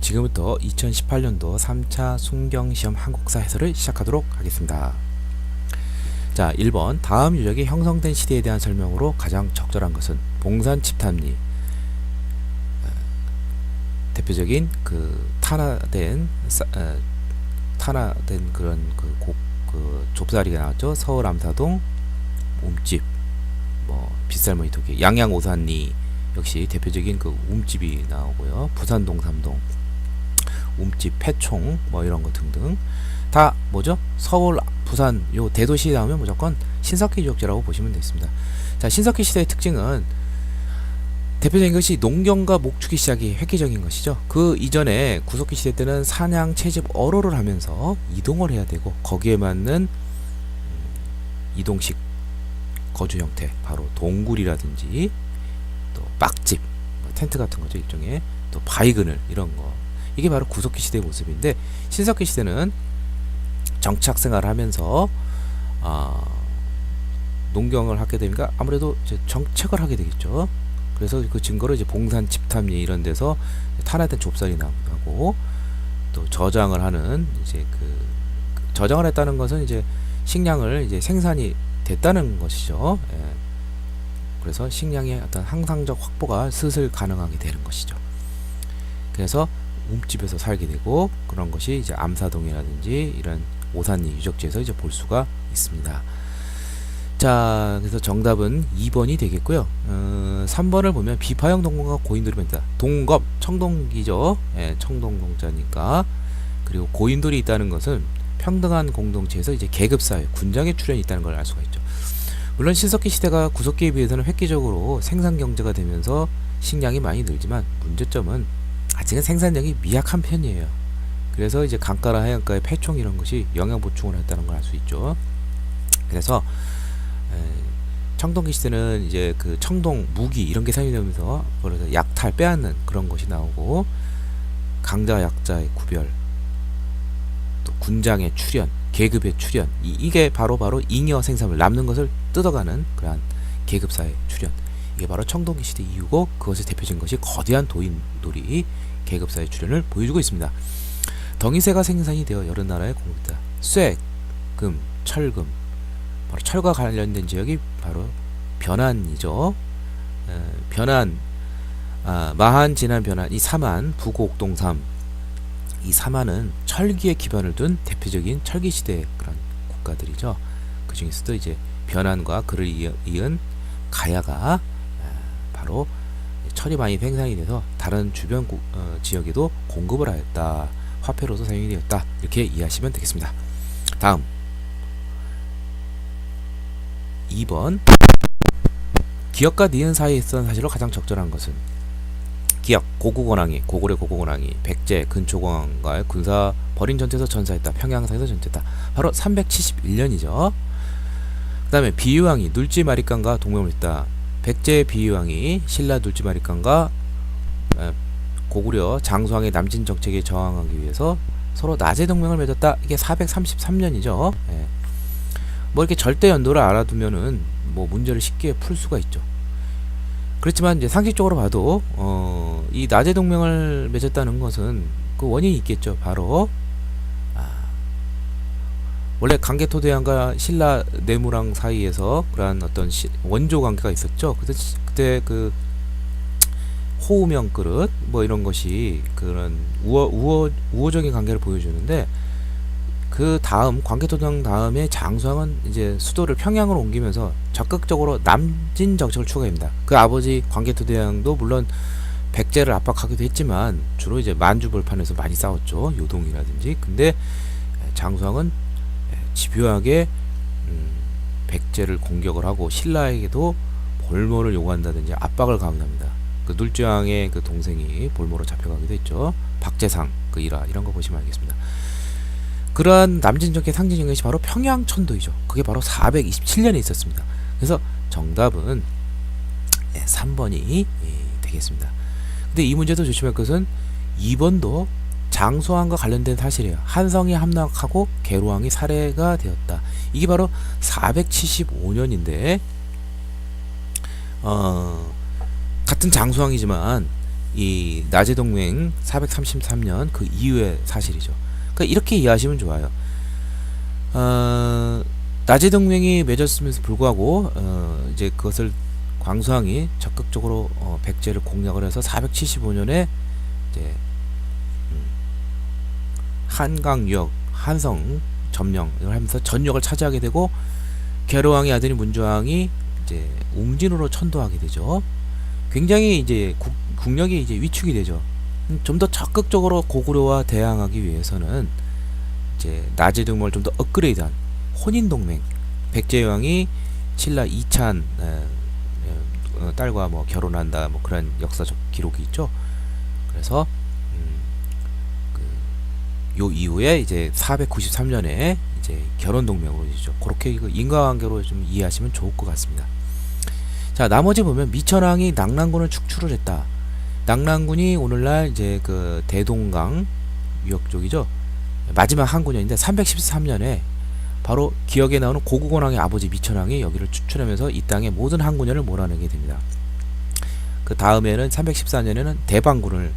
지금부터 2018년도 3차 순경시험 한국사 해설을 시작하도록 하겠습니다. 자, 1번 다음 유적이 형성된 시대에 대한 설명으로 가장 적절한 것은 봉산 집탑리. 대표적인 그 탄화된 그런 그 좁쌀이가 나왔죠. 서울 암사동, 움집, 뭐 빗살무늬 토기, 양양 오산리 역시 대표적인 그 움집이 나오고요. 부산 동삼동, 움집, 패총 뭐 이런 거 등등 다 뭐죠? 서울, 부산 요 대도시 나오면 무조건 신석기 유적지라고 보시면 되겠습니다. 자, 신석기 시대의 특징은 대표적인 것이 농경과 목축이 시작이 획기적인 것이죠. 그 이전에 구석기 시대 때는 사냥, 채집, 어로를 하면서 이동을 해야 되고 거기에 맞는 이동식 거주 형태, 바로 동굴이라든지 또 빡집, 텐트 같은 거죠, 일종의. 또 바위그늘 이런 거, 이게 바로 구석기 시대의 모습인데, 신석기 시대는 정착 생활을 하면서 농경을 하게 되니까 아무래도 이제 정책을 하게 되겠죠. 그래서 그 증거로 이제 봉산 집탑리 이런 데서 탄화된 좁쌀이 나오고, 또 저장을 하는 이제 저장을 했다는 것은 이제 식량을 이제 생산이 됐다는 것이죠. 예. 그래서 식량의 어떤 항상적 확보가 슬슬 가능하게 되는 것이죠. 그래서 움집에서 살게 되고, 그런 것이 이제 암사동이라든지 이런 오산리 유적지에서 이제 볼 수가 있습니다. 자, 그래서 정답은 2번이 되겠고요. 3번을 보면 비파형 동굴과 고인돌이 있다. 동겁, 청동기죠. 예, 청동동자니까. 그리고 고인돌이 있다는 것은 평등한 공동체에서 이제 계급사회, 군장의 출현이 있다는 걸 알 수가 있죠. 물론 신석기 시대가 구석기에 비해서는 획기적으로 생산경제가 되면서 식량이 많이 늘지만, 문제점은 아직은 생산량이 미약한 편이에요. 그래서 이제 강가나 해안가의 패총 이런 것이 영양 보충을 했다는 걸 알 수 있죠. 그래서 청동기 시대는 이제 그 청동 무기 이런 게 사용되면서 그래서 약탈 빼앗는 그런 것이 나오고, 강자 약자의 구별, 또 군장의 출현, 계급의 출현, 이게 바로 잉여 생산물, 남는 것을 뜯어가는 그러한 계급사의 출현, 이게 바로 청동기 시대 이후고, 그것의 대표적인 것이 거대한 도인돌이 계급사의 출현을 보여주고 있습니다. 덩이쇠가 생산이 되어 여러 나라에 공급됐다. 쇠, 금, 철금, 바로 철과 관련된 지역이 바로 변안이죠. 변안, 마한, 진안, 변안, 이 삼안, 부곡, 동삼, 이 삼안은 철기에 기반을 둔 대표적인 철기 시대의 그런 국가들이죠. 그 중에서도 이제 변안과 그를 이은 가야가 바로 철이 많이 생산이 돼서 다른 주변 지역에도 공급을 하였다. 화폐로도 사용이 되었다. 이렇게 이해하시면 되겠습니다. 다음 2번, 기역과 니은 사이에 있었던 사실로 가장 적절한 것은, 기역, 고구건왕이, 고구려 고구건왕이 백제, 근초공왕과의 군사 벌인 전투에서 전사했다. 평양성에서 전투했다. 바로 371년이죠. 그 다음에 비유왕이 눌지마립간과 동맹을 했다. 백제 비유왕이 신라 눌지마립간과 고구려 장수왕의 남진 정책에 저항하기 위해서 서로 낮에 동맹을 맺었다. 이게 433년이죠. 예. 뭐 이렇게 절대 연도를 알아두면은 뭐 문제를 쉽게 풀 수가 있죠. 그렇지만 이제 상식적으로 봐도 이 낮에 동맹을 맺었다는 것은 그 원인이 있겠죠. 바로 원래 강개토대왕과 신라 내무랑 사이에서 그러한 어떤 원조 관계가 있었죠. 그때 그 호우명 그릇 뭐 이런 것이 그런 우호적인 관계를 보여주는데, 그 다음 광개토대왕 다음에 장수왕은 이제 수도를 평양으로 옮기면서 적극적으로 남진 정책을 추구합니다. 그 아버지 광개토대왕도 물론 백제를 압박하기도 했지만 주로 이제 만주벌판에서 많이 싸웠죠. 요동이라든지. 근데 장수왕은 집요하게 백제를 공격을 하고 신라에게도 볼모를 요구한다든지 압박을 가합니다. 그 눌지왕의 그 동생이 볼모로 잡혀가기도 했죠. 박재상 그 일화 이런 거 보시면 알겠습니다. 그러한 남진정의 상징인 것이 바로 평양천도이죠. 그게 바로 427년에 있었습니다. 그래서 정답은 3번이 되겠습니다. 근데 이 문제도 조심할 것은 2번도 장수왕과 관련된 사실이에요. 한성이 함락하고 계로왕이 살해가 되었다. 이게 바로 475년인데 같은 장수왕이지만 이 나제동맹 433년 그 이후의 사실이죠. 그러니까 이렇게 이해하시면 좋아요. 나제동맹이 맺었음에도 불구하고 이제 그것을 광수왕이 적극적으로 백제를 공략을 해서 475년에 이제 한강유역, 한성 점령을 하면서 전역을 차지하게 되고 계로왕의 아들인 문조왕이 이제 웅진으로 천도하게 되죠. 굉장히 이제 국력이 이제 위축이 되죠. 좀 더 적극적으로 고구려와 대항하기 위해서는 이제 나제동맹을 좀 더 업그레이드한 혼인동맹, 백제왕이 신라 이찬 딸과 뭐 결혼한다 뭐 그런 역사적 기록이 있죠. 그래서 요 이후에 이제 493년에 이제 결혼동맹으로 이죠. 그렇게 이거 인과관계로 좀 이해하시면 좋을 것 같습니다. 자, 나머지 보면 미천왕이 낙랑군을 축출을 했다. 낙랑군이 오늘날 이제 그 대동강 유역 쪽이죠. 마지막 항군연인데 313년에 바로 기억에 나오는 고구건왕의 아버지 미천왕이 여기를 추출하면서 이 땅의 모든 항군연을 몰아내게 됩니다. 그 다음에는 314년에는 대방군을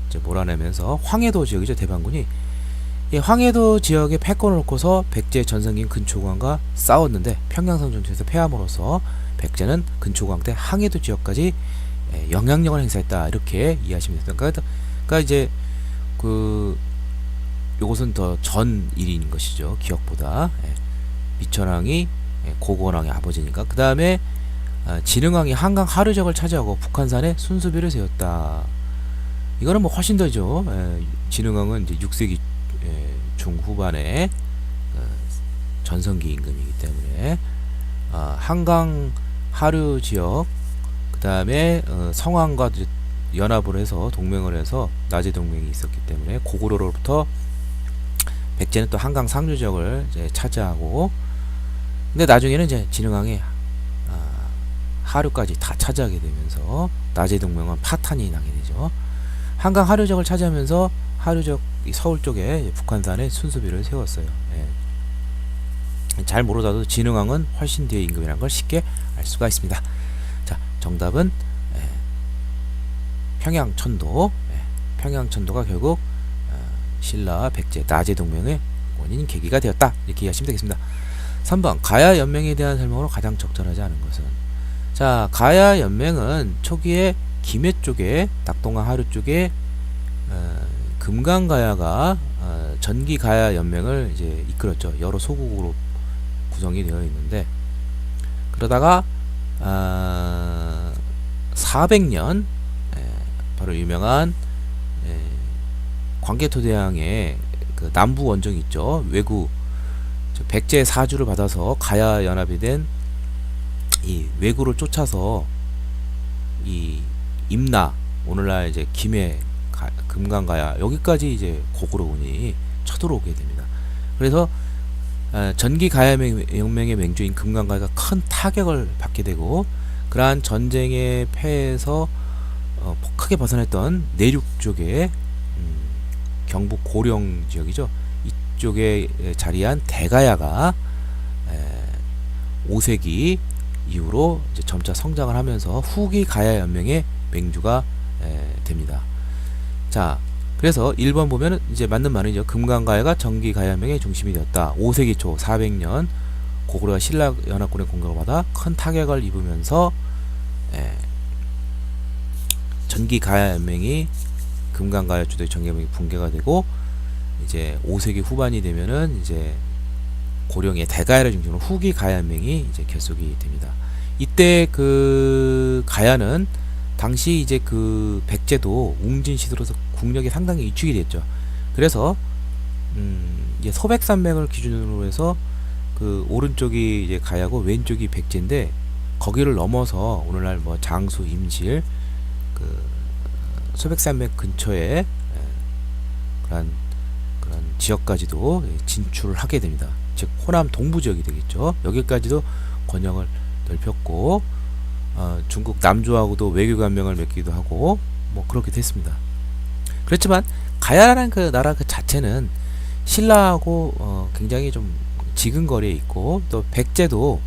이제 몰아내면서 황해도 지역이죠. 대방군이 이 황해도 지역에 패권을 놓고서 백제 전성기인 근초광과 싸웠는데 평양성 전투에서 패함으로써 백제는 근초광 때 황해도 지역까지 영향력을 행사했다. 이렇게 이해하시면 됩니다. 그러니까 이제 그 요것은 더 전 일인 것이죠. 기억보다. 미천왕이 고구원왕의 아버지니까. 그 다음에 진흥왕이 한강 하류적을 차지하고 북한산에 순수비를 세웠다. 이거는 뭐 훨씬 더죠. 진흥왕은 이제 6세기 중후반에 전성기 임금이기 때문에 한강 하류 지역, 그 다음에 성왕과 연합을 해서 동맹을 해서 나제동맹이 있었기 때문에 고구려로부터 백제는 또 한강 상류 지역을 이제 차지하고, 근데 나중에는 이제 진흥왕이 하류까지 다 차지하게 되면서 나제동맹은 파탄이 나게 되죠. 한강 하류 지역을 차지하면서 하류 지역 서울 쪽에 북한산에 순수비를 세웠어요. 잘 모르다도 진흥왕은 훨씬 뒤에 임금이라는 걸 쉽게 알 수가 있습니다. 자, 정답은 평양천도. 평양천도가 결국 신라 백제 나제동맹의 원인 계기가 되었다. 이렇게 이해하시면 되겠습니다. 3번 가야연맹에 대한 설명으로 가장 적절하지 않은 것은. 자, 가야연맹은 초기에 김해 쪽에 낙동강 하류 쪽에 금강가야가 전기가야연맹을 이제 이끌었죠. 여러 소국으로 구성이 되어 있는데, 그러다가 400년 바로 유명한 광개토대왕의 그 남부 원정이 있죠. 외구 백제 사주를 받아서 가야 연합이 된 이 외구를 쫓아서 이 임나, 오늘날 이제 김해 금강가야 여기까지 이제 고구려군이 쳐들어오게 됩니다. 그래서 전기가야연맹의 맹주인 금강가야가 큰 타격을 받게 되고, 그러한 전쟁에 패해서 크게 벗어났던 내륙 쪽에 경북 고령 지역이죠. 이쪽에 자리한 대가야가 5세기 이후로 이제 점차 성장을 하면서 후기 가야연맹의 맹주가 됩니다. 자, 그래서 1번 보면은 이제 맞는 말이죠. 금강가야가 전기가야연맹의 중심이 되었다. 5세기 초 400년 고구려가 신라 연합군의 공격을 받아 큰 타격을 입으면서 전기가야연맹이 금강가야 주도의 전기연맹이 붕괴가 되고, 이제 5세기 후반이 되면은 이제 고령의 대가야를 중심으로 후기 가야연맹이 이제 결속이 됩니다. 이때 그 가야는 당시 이제 그 백제도 웅진 시대로서 국력이 상당히 위축이 됐죠. 그래서 이제 소백산맥을 기준으로 해서 그 오른쪽이 이제 가야고 왼쪽이 백제인데, 거기를 넘어서 오늘날 뭐 장수, 임실, 그 소백산맥 근처에 그런 지역까지도 진출을 하게 됩니다. 즉 호남 동부 지역이 되겠죠. 여기까지도 권역을 넓혔고 중국 남조하고도 외교 관명을 맺기도 하고 뭐 그렇게 됐습니다. 그렇지만 가야라는 그 나라 그 자체는 신라하고 굉장히 좀 지근거리에 있고, 또 백제도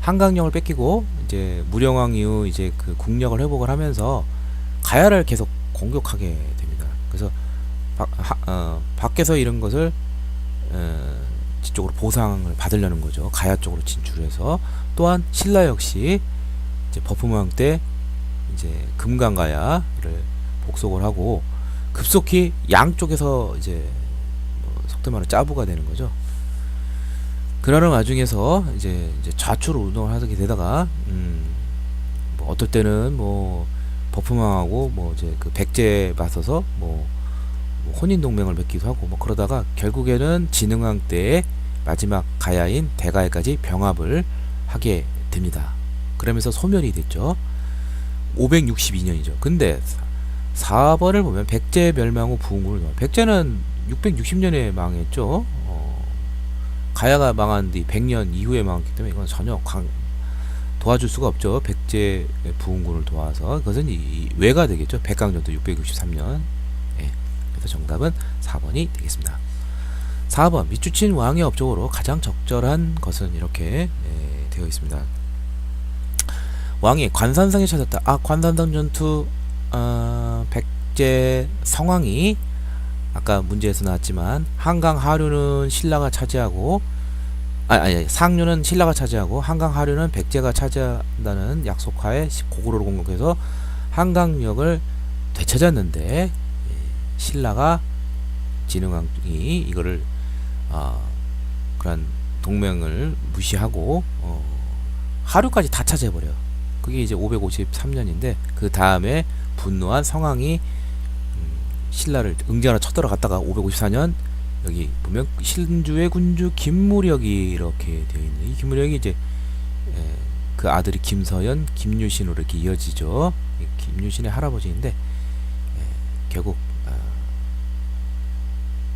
한강령을 뺏기고 이제 무령왕 이후 이제 그 국력을 회복을 하면서 가야를 계속 공격하게 됩니다. 그래서 밖에서 이런 것을 뒤쪽으로 보상을 받으려는 거죠. 가야 쪽으로 진출해서. 또한 신라 역시 이제 버프망 때 이제 금강가야를 복속을 하고 급속히 양쪽에서 이제 속된 말로 짜부가 되는 거죠. 그러는 와중에서 이제 좌초로 운동을 하게 되다가 뭐 어떨 때는 뭐 버프망하고 뭐 이제 그 백제 맞서서 뭐 혼인 동맹을 맺기도 하고 뭐 그러다가 결국에는 진흥왕 때의 마지막 가야인 대가야까지 병합을 하게 됩니다. 그러면서 소멸이 됐죠. 562년이죠. 근데 4번을 보면 백제 멸망 후 부흥군을 백제는 660년에 망했죠. 가야가 망한 뒤 100년 이후에 망했기 때문에 이건 전혀 도와줄 수가 없죠. 백제 부흥군을 도와서 그것은 외가 되겠죠. 백강전도 663년. 예. 그래서 정답은 4번이 되겠습니다. 4번 미추친 왕의 업적으로 가장 적절한 것은 이렇게 되어 있습니다. 왕이 관산성에 찾았다. 관산성 전투 백제 성왕이 아까 문제에서 나왔지만 한강 하류는 신라가 차지하고 상류는 신라가 차지하고 한강 하류는 백제가 차지한다는 약속하에 고구려를 공격해서 한강역을 되찾았는데 신라가 진흥왕이 이거를 그런 동맹을 무시하고 하류까지 다 차지해버려요. 그게 이제 553년인데 그 다음에 분노한 성왕이 신라를 응전하러 쳐들어갔다가 554년 여기 보면 신주의 군주 김무력이 이렇게 되어 있는 이 김무력이 이제 그 아들이 김서연, 김유신으로 이렇게 이어지죠. 김유신의 할아버지인데 결국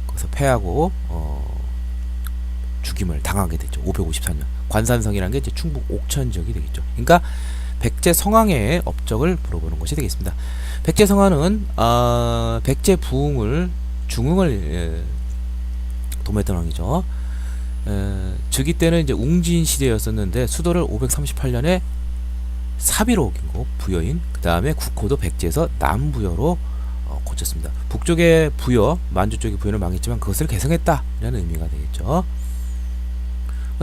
거기서 패하고 죽임을 당하게 됐죠. 554년 관산성이라는 게 이제 충북 옥천 지역이 되겠죠. 그러니까 백제 성왕의 업적을 물어보는 것이 되겠습니다. 백제 성왕은 백제 부흥을 중흥을 도모했던 왕이죠. 즉위 때는 이제 웅진 시대였었는데 수도를 538년에 사비로 옮기고 부여인 그 다음에 국호도 백제에서 남부여로 고쳤습니다. 북쪽의 부여, 만주 쪽의 부여는 망했지만 그것을 개성했다라는 의미가 되겠죠.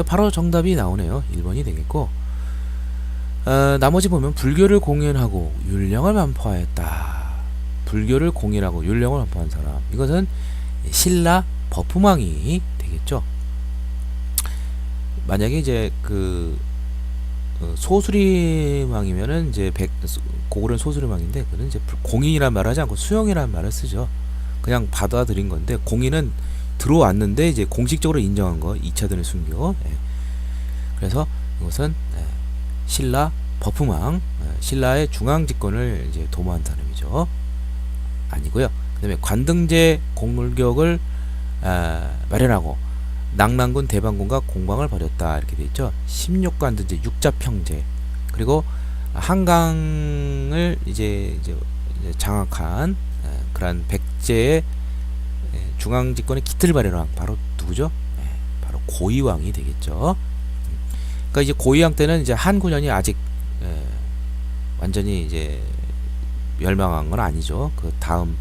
바로 정답이 나오네요. 1번이 되겠고 나머지 보면 불교를 공연하고 율령을 반포하였다. 불교를 공연하고 율령을 반포한 사람 이것은 신라 버프망이 되겠죠. 만약에 이제 그 소수리망이면은 이제 고구려는 소수리망인데 그는 이제 공인이란 말을 하지 않고 수용이라는 말을 쓰죠. 그냥 받아들인 건데 공인은 들어왔는데 이제 공식적으로 인정한 거 2차전의 순교. 그래서 이것은 신라 버프망, 신라의 중앙 집권을 이제 도모한 사람이죠. 아니고요. 그다음에 관등제 공물격을 마련하고 낙랑군 대방군과 공방을 벌였다 이렇게 돼 있죠. 16관등제 육자평제 그리고 한강을 이제 장악한 그런 백제의 중앙 집권의 깃틀 발현왕 바로 누구죠? 바로 고이왕이 되겠죠. 그러니까 이제 고이왕 때는 이제 한군현이 아직 완전히 이제 멸망한 건 아니죠. 그 다음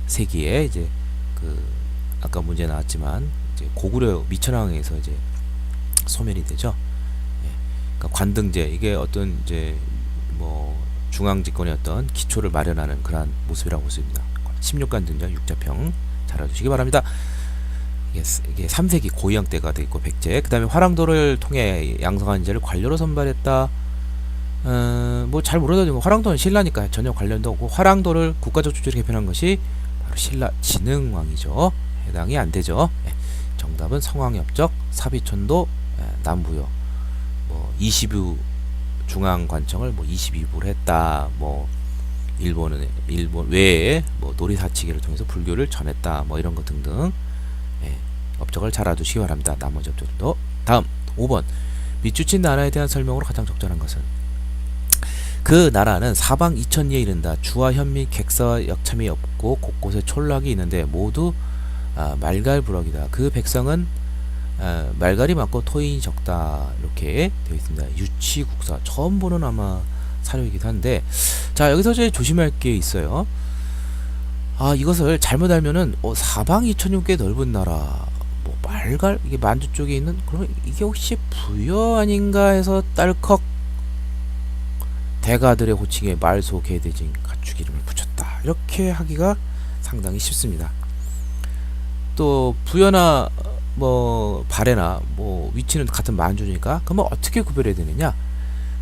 세기에 이제 그 아까 문제 나왔지만 이제 고구려 미천왕에서 이제 소멸이 되죠. 그러니까 관등제 이게 어떤 이제 뭐 중앙 집권의 어떤 기초를 마련하는 그러한 모습이라고 볼 수 있습니다. 16관등자 육자평 잘 알아두시기 바랍니다. 이게 3세기 고이왕 때가 되겠고 백제 그 다음에 화랑도를 통해 양성한 인재를 관료로 선발했다. 뭐 잘 모르더니 화랑도는 신라니까 전혀 관련도 없고 화랑도를 국가적 주체로 개편한 것이 바로 신라 진흥왕이죠. 해당이 안 되죠. 정답은 성왕의 업적 사비천도 남부요. 뭐 20유 중앙관청을 뭐 22부를 했다. 뭐 일본 외에 뭐 놀이사치기를 통해서 불교를 전했다. 뭐 이런 것 등등 업적을 잘 알아두시기 바랍니다. 나머지 업적도 다음 5번 미추친 나라에 대한 설명으로 가장 적절한 것은 그 나라는 사방 2000리에 이른다. 주와 현미 객사와 역참이 없고 곳곳에 촌락이 있는데 모두 말갈부럭이다. 그 백성은 말갈이 많고 토인이 적다. 이렇게 되어 있습니다. 유치국사 처음 보는 아마 사료이기도 한데, 자 여기서 이제 조심할 게 있어요. 이것을 잘못 알면은 사방이천육 개 넓은 나라, 뭐 말갈 이게 만주 쪽에 있는, 그러면 이게 혹시 부여 아닌가 해서 딸컥 대가들의 호칭에 말소 개대징 가축 이름을 붙였다, 이렇게 하기가 상당히 쉽습니다. 또 부여나 뭐 발해나 뭐 위치는 같은 만주니까, 그러면 어떻게 구별해야 되느냐?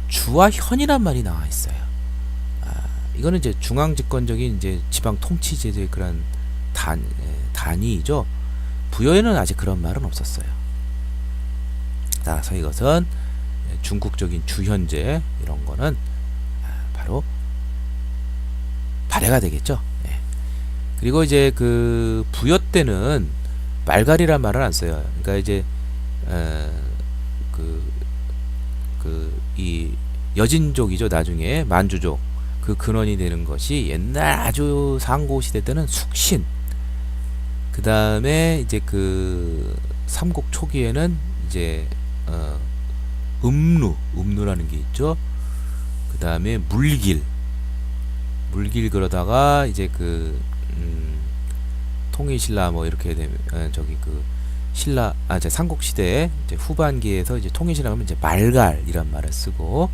주와 현이란 말이 나와 있어요. 이거는 이제 중앙집권적인 이제 지방 통치제도의 그런 단위이죠. 부여에는 아직 그런 말은 없었어요. 따라서 이것은 중국적인 주현제 이런 거는 바로 발해가 되겠죠. 그리고 이제 그 부여 때는 말갈이란 말을 안 써요. 그러니까 이제 이 여진족이죠. 나중에 만주족 그 근원이 되는 것이 옛날 아주 상고 시대 때는 숙신, 그 다음에 이제 그 삼국 초기에는 이제 음루라는 게 있죠. 그 다음에 물길 그러다가 이제 그 통일신라 뭐 이렇게 되면 저기 그 신라 이제 삼국 시대 이제 후반기에서 이제 통일신라 하면 이제 말갈이란 말을 쓰고,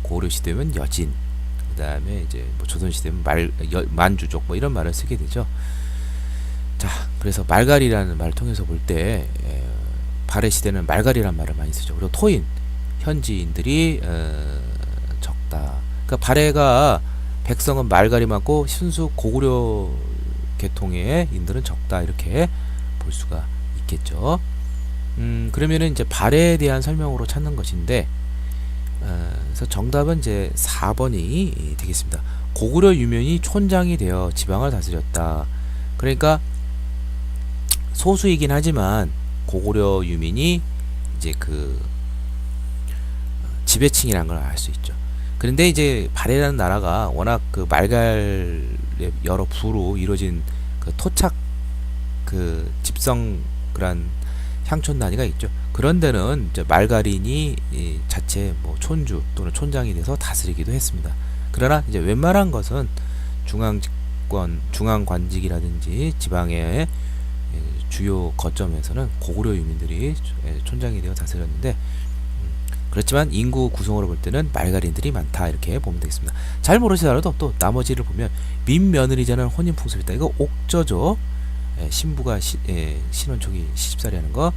고려 시대면 여진, 그 다음에 이제 뭐 조선 시대면 만주족 뭐 이런 말을 쓰게 되죠. 자, 그래서 말갈이라는 말을 통해서 볼 때 발해 시대는 말갈이란 말을 많이 쓰죠. 그리고 토인 현지인들이 적다. 그러니까 발해가 백성은 말갈이 많고 순수 고구려 계통의 인들은 적다, 이렇게 볼 수가 있겠죠. 그러면은 이제 발해에 대한 설명으로 찾는 것인데, 그래서 정답은 이제 4번이 되겠습니다. 고구려 유면이 촌장이 되어 지방을 다스렸다. 그러니까 소수이긴 하지만 고구려 유민이 이제 그 지배층이라는 걸 알 수 있죠. 그런데 이제 발해라는 나라가 워낙 그 말갈의 여러 부로 이루어진 그 토착 그 집성 그런 향촌 단위가 있죠. 그런 데는 이제 말갈인이 자체 뭐 촌주 또는 촌장이 돼서 다스리기도 했습니다. 그러나 이제 웬만한 것은 중앙관직이라든지 지방의 주요 거점에서는 고구려 유민들이 촌장이 되어 다스렸는데, 그렇지만 인구 구성으로 볼 때는 말갈인들이 많다, 이렇게 보면 되겠습니다. 잘 모르시더라도 또 나머지를 보면 민며느리자는 혼인풍습이 있다. 이거 옥저죠. 신부가 신혼 초기 시집살이 하는 거.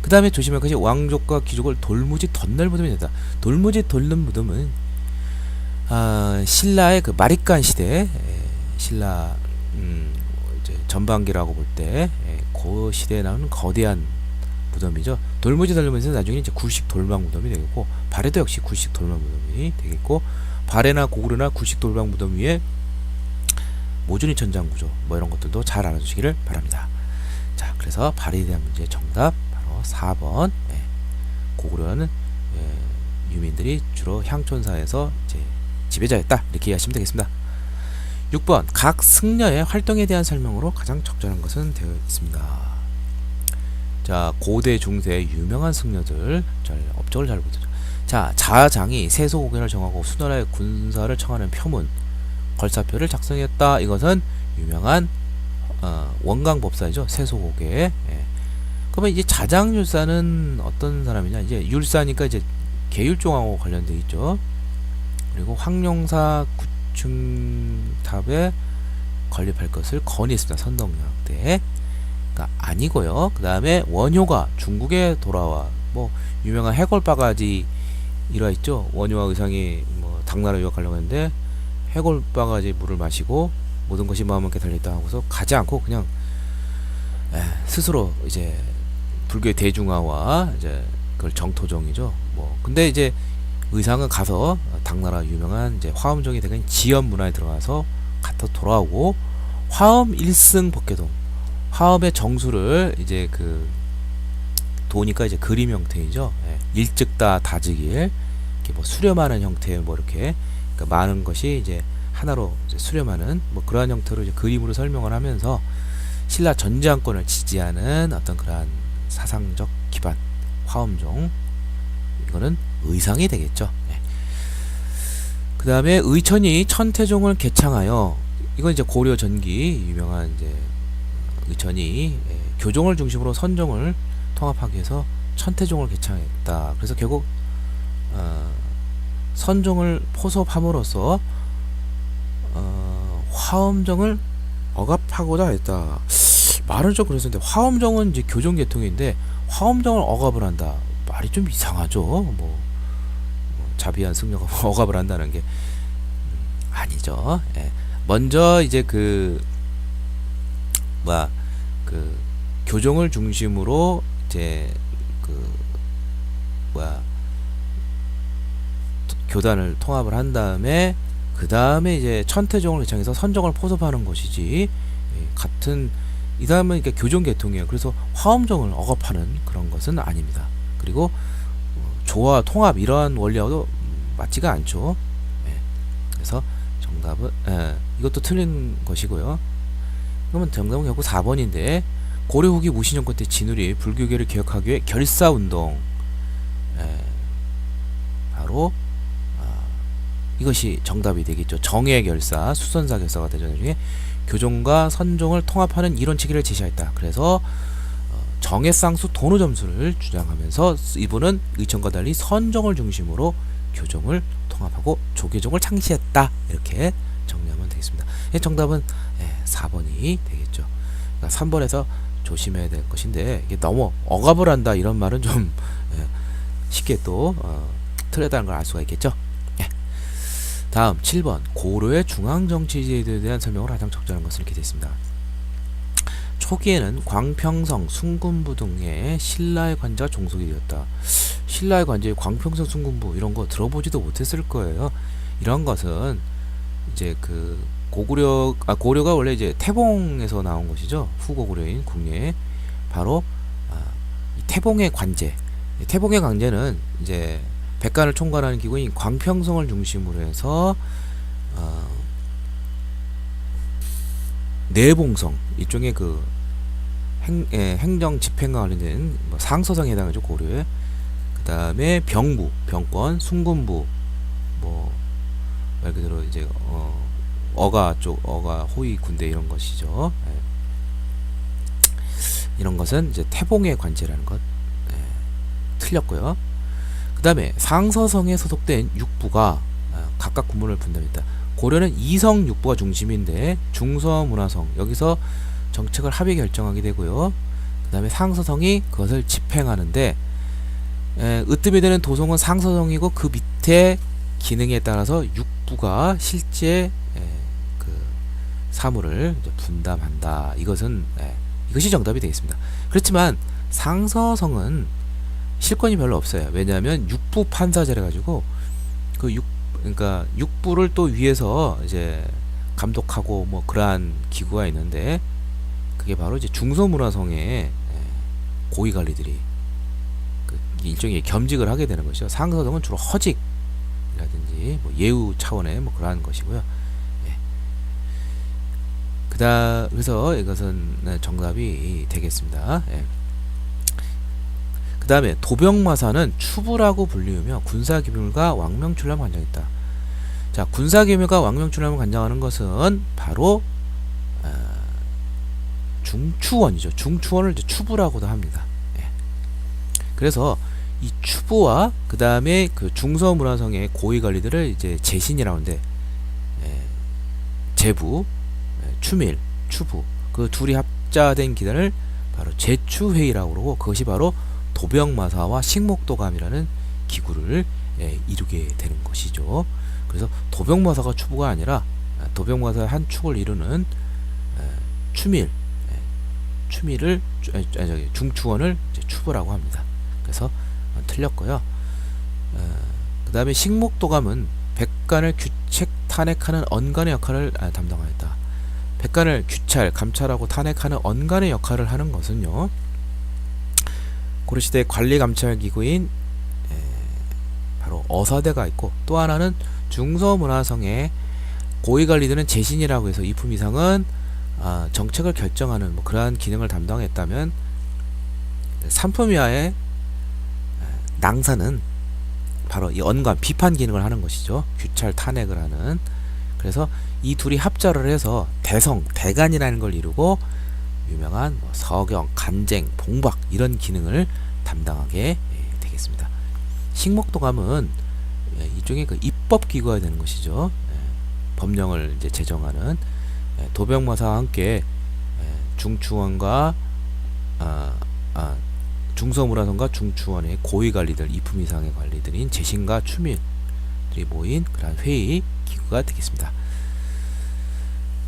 그 다음에 조심할 것이 왕족과 귀족을 돌무지 덧낼 무덤이 된다. 돌무지 덧는 무덤은 신라의 그 마립간 시대, 신라 이제 전반기라고 볼 때 그 시대에 나오는 거대한 무덤이죠. 돌무지 덧면서 나중에 이제 굴식 돌망 무덤이 되겠고, 발해도 역시 굴식 돌망 무덤이 되겠고, 발해나 고구려나 굴식 돌망 무덤 위에 모준이 천장 구조 뭐 이런 것들도 잘 알아주시기를 바랍니다. 자, 그래서 발해에 대한 문제 정답 바로 4번. 고구려는 유민들이 주로 향촌사에서 이제 지배자였다, 이렇게 이해하시면 되겠습니다. 6번 각 승려의 활동에 대한 설명으로 가장 적절한 것은 되어 있습니다. 자, 고대 중세 유명한 승려들 업적을 잘 보죠. 자, 자장이 세소고개를 정하고 수나라의 군사를 청하는 표문 걸사표를 작성했다. 이것은 유명한 원강법사이죠. 세소고개. 그러면 이제 자장율사는 어떤 사람이냐? 이제 율사니까 이제 계율종하고 관련돼 있죠. 그리고 황룡사 구층탑에 건립할 것을 건의했습니다. 선덕여왕 때. 그러니까 아니고요. 그 다음에 원효가 중국에 돌아와 뭐 유명한 해골바가지 일화 있죠. 원효와 의상이 뭐 당나라 유학하려고 했는데 해골바가지 물을 마시고 모든 것이 마음 함께 달려있다 하고서 가지 않고 그냥 스스로 이제 불교의 대중화와 이제 그걸 정토정이죠. 뭐 근데 이제 의상은 가서 당나라 유명한 이제 화엄정이 되는 지연 문화에 들어가서 갔다 돌아오고, 화엄 1승 법계동, 화엄의 정수를 이제 그 도니까 이제 그림 형태이죠. 일즉다 다즉일, 이렇게 뭐 수렴하는 형태, 뭐 이렇게 그러니까 많은 것이 이제 하나로 이제 수렴하는 뭐 그러한 형태로 이제 그림으로 설명을 하면서 신라 전제왕권을 지지하는 어떤 그러한 사상적 기반, 화엄종, 이거는 의상이 되겠죠. 그 다음에 의천이 천태종을 개창하여, 이건 이제 고려 전기 유명한 이제 의천이 교종을 중심으로 선종을 통합하기 위해서 천태종을 개창했다. 그래서 결국 선종을 포섭함으로써 화엄정을 억압하고자 했다. 말은 좀 그랬었는데, 화엄정은 이제 교종 계통인데 화엄정을 억압을 한다. 말이 좀 이상하죠. 뭐 자비한 승려가 억압을 한다는 게 아니죠. 예. 먼저 이제 그 교종을 중심으로 이제 교단을 통합을 한 다음에, 그 다음에 이제 천태종을 개창해서 선종을 포섭하는 것이지, 같은 이 다음은 그러니까 교종 계통이에요. 그래서 화엄정을 억압하는 그런 것은 아닙니다. 그리고 조화 통합 이러한 원리하고도 맞지가 않죠. 그래서 정답은 이것도 틀린 것이고요. 그러면 정답은 결국 4번인데, 고려 후기 무신정권 때 진울이 불교계를 개혁하기 위해 결사운동, 바로 이것이 정답이 되겠죠. 정예결사, 수선사결사가 대전 중에 교종과 선종을 통합하는 이론체계를 제시했다. 그래서 정예쌍수 도노점수를 주장하면서 이분은 의천과 달리 선종을 중심으로 교종을 통합하고 조계종을 창시했다. 이렇게 정리하면 되겠습니다. 정답은 4번이 되겠죠. 그러니까 3번에서 조심해야 될 것인데, 이게 너무 억압을 한다 이런 말은 좀 쉽게 또 틀렸다는 걸 알 수가 있겠죠. 다음 7번, 고려의 중앙정치제도에 대한 설명을 가장 적절한 것은 이렇게 되어 있습니다. 초기에는 광평성, 순군부 등의 신라의 관제가 종속이 되었다. 신라의 관제, 광평성, 순군부 이런 거 들어보지도 못했을 거예요. 이런 것은 이제 그 고려가 원래 이제 태봉에서 나온 것이죠. 후고구려인 국내에 바로 이 태봉의 관제. 태봉의 관제는 이제 백간을 총괄하는 기구인 광평성을 중심으로 해서 내봉성, 일종의 그 행정 집행과 관련된 상서성에 해당하죠, 고려에. 그 다음에 병부, 병권, 순군부, 말 그대로 이제 어가 호위 군대 이런 것이죠. 이런 것은 이제 태봉의 관제라는 것 틀렸고요. 그 다음에 상서성에 소속된 육부가 각각 군무를 분담했다. 고려는 이성 육부가 중심인데 중서문화성, 여기서 정책을 합의 결정하게 되고요. 그 다음에 상서성이 그것을 집행하는데, 으뜸이 되는 도성은 상서성이고 그 밑에 기능에 따라서 육부가 실제 그 사물을 이제 분담한다. 이것이 정답이 되겠습니다. 그렇지만 상서성은 실권이 별로 없어요. 왜냐하면 육부 판사제래 가지고 그러니까 육부를 또 위에서 이제 감독하고 뭐 그러한 기구가 있는데, 그게 바로 이제 중서문화성의 고위 관리들이 일종의 겸직을 하게 되는 것이죠. 상서성은 주로 허직이라든지 뭐 예우 차원의 뭐 그러한 것이고요. 그래서 이것은 정답이 되겠습니다. 그 다음에 도병마사는 추부라고 불리우며 군사기밀과 왕명출람을 관장했다. 자, 군사기밀과 왕명출람을 관장하는 것은 바로 중추원이죠. 중추원을 이제 추부라고도 합니다. 그래서 이 추부와 그 다음에 그 중서문화성의 고위관리들을 이제 제신이라고 하는데, 제부, 추밀, 추부, 그 둘이 합자된 기관을 바로 제추회의라고 그러고, 그것이 바로 도병마사와 식목도감이라는 기구를 이루게 되는 것이죠. 그래서 도병마사가 추부가 아니라 도병마사의 한 축을 이루는 중추원을 이제 추부라고 합니다. 그래서 틀렸고요. 그 다음에 식목도감은 백간을 규책 탄핵하는 언간의 역할을 담당하였다. 백간을 규찰, 감찰하고 탄핵하는 언간의 역할을 하는 것은요, 고려시대 관리감찰기구인 바로 어사대가 있고, 또 하나는 중서문화성의 고위관리들은 제신이라고 해서 이품 이상은 정책을 결정하는 뭐 그러한 기능을 담당했다면, 삼품 이하의 낭사는 바로 이 언관 비판 기능을 하는 것이죠. 규찰 탄핵을 하는. 그래서 이 둘이 합작을 해서 대간이라는 걸 이루고 유명한 뭐 서경, 간쟁, 봉박 이런 기능을 담당하게 되겠습니다. 식목도감은 이쪽에 그 입법기구가 되는 것이죠. 법령을 이제 제정하는 도병마사와 함께 중추원과 중서문화선과 중추원의 고위관리들, 이품 이상의 관리들인 재신과 추밀들이 모인 그런 회의 기구가 되겠습니다.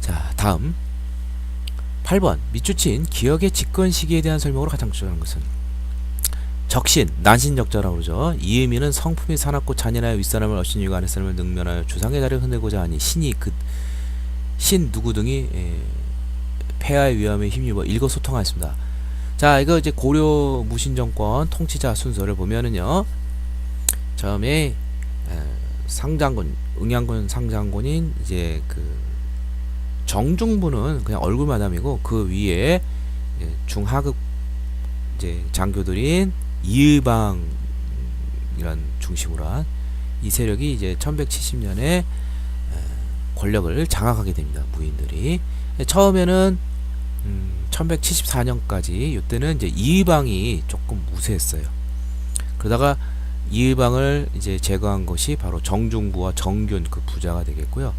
자, 다음 8번 밑줄친 기억의 집권 시기에 대한 설명으로 가장 중요한 것은 적신, 난신적자라고 그러죠. 이 의미는 성품이 사납고 잔인하여 윗사람을 어신이고 아랫사람을 능면하여 주상의 자리를 흔들고자 하니 신이 그 신 누구 등이 폐하의 위험에 힘입어 일거소통하였습니다. 자, 이거 이제 고려 무신정권 통치자 순서를 보면은요, 처음에 상장군, 응양군 상장군인 이제 그 정중부는 그냥 얼굴 마담이고 그 위에 중하급 이제 장교들인 이의방이란 중심으로 한 이 세력이 이제 1170년에 권력을 장악하게 됩니다. 무인들이. 처음에는 1174년까지 이때는 이제 이의방이 조금 우세했어요. 그러다가 이의방을 이제 제거한 것이 바로 정중부와 정균 그 부자가 되겠고요.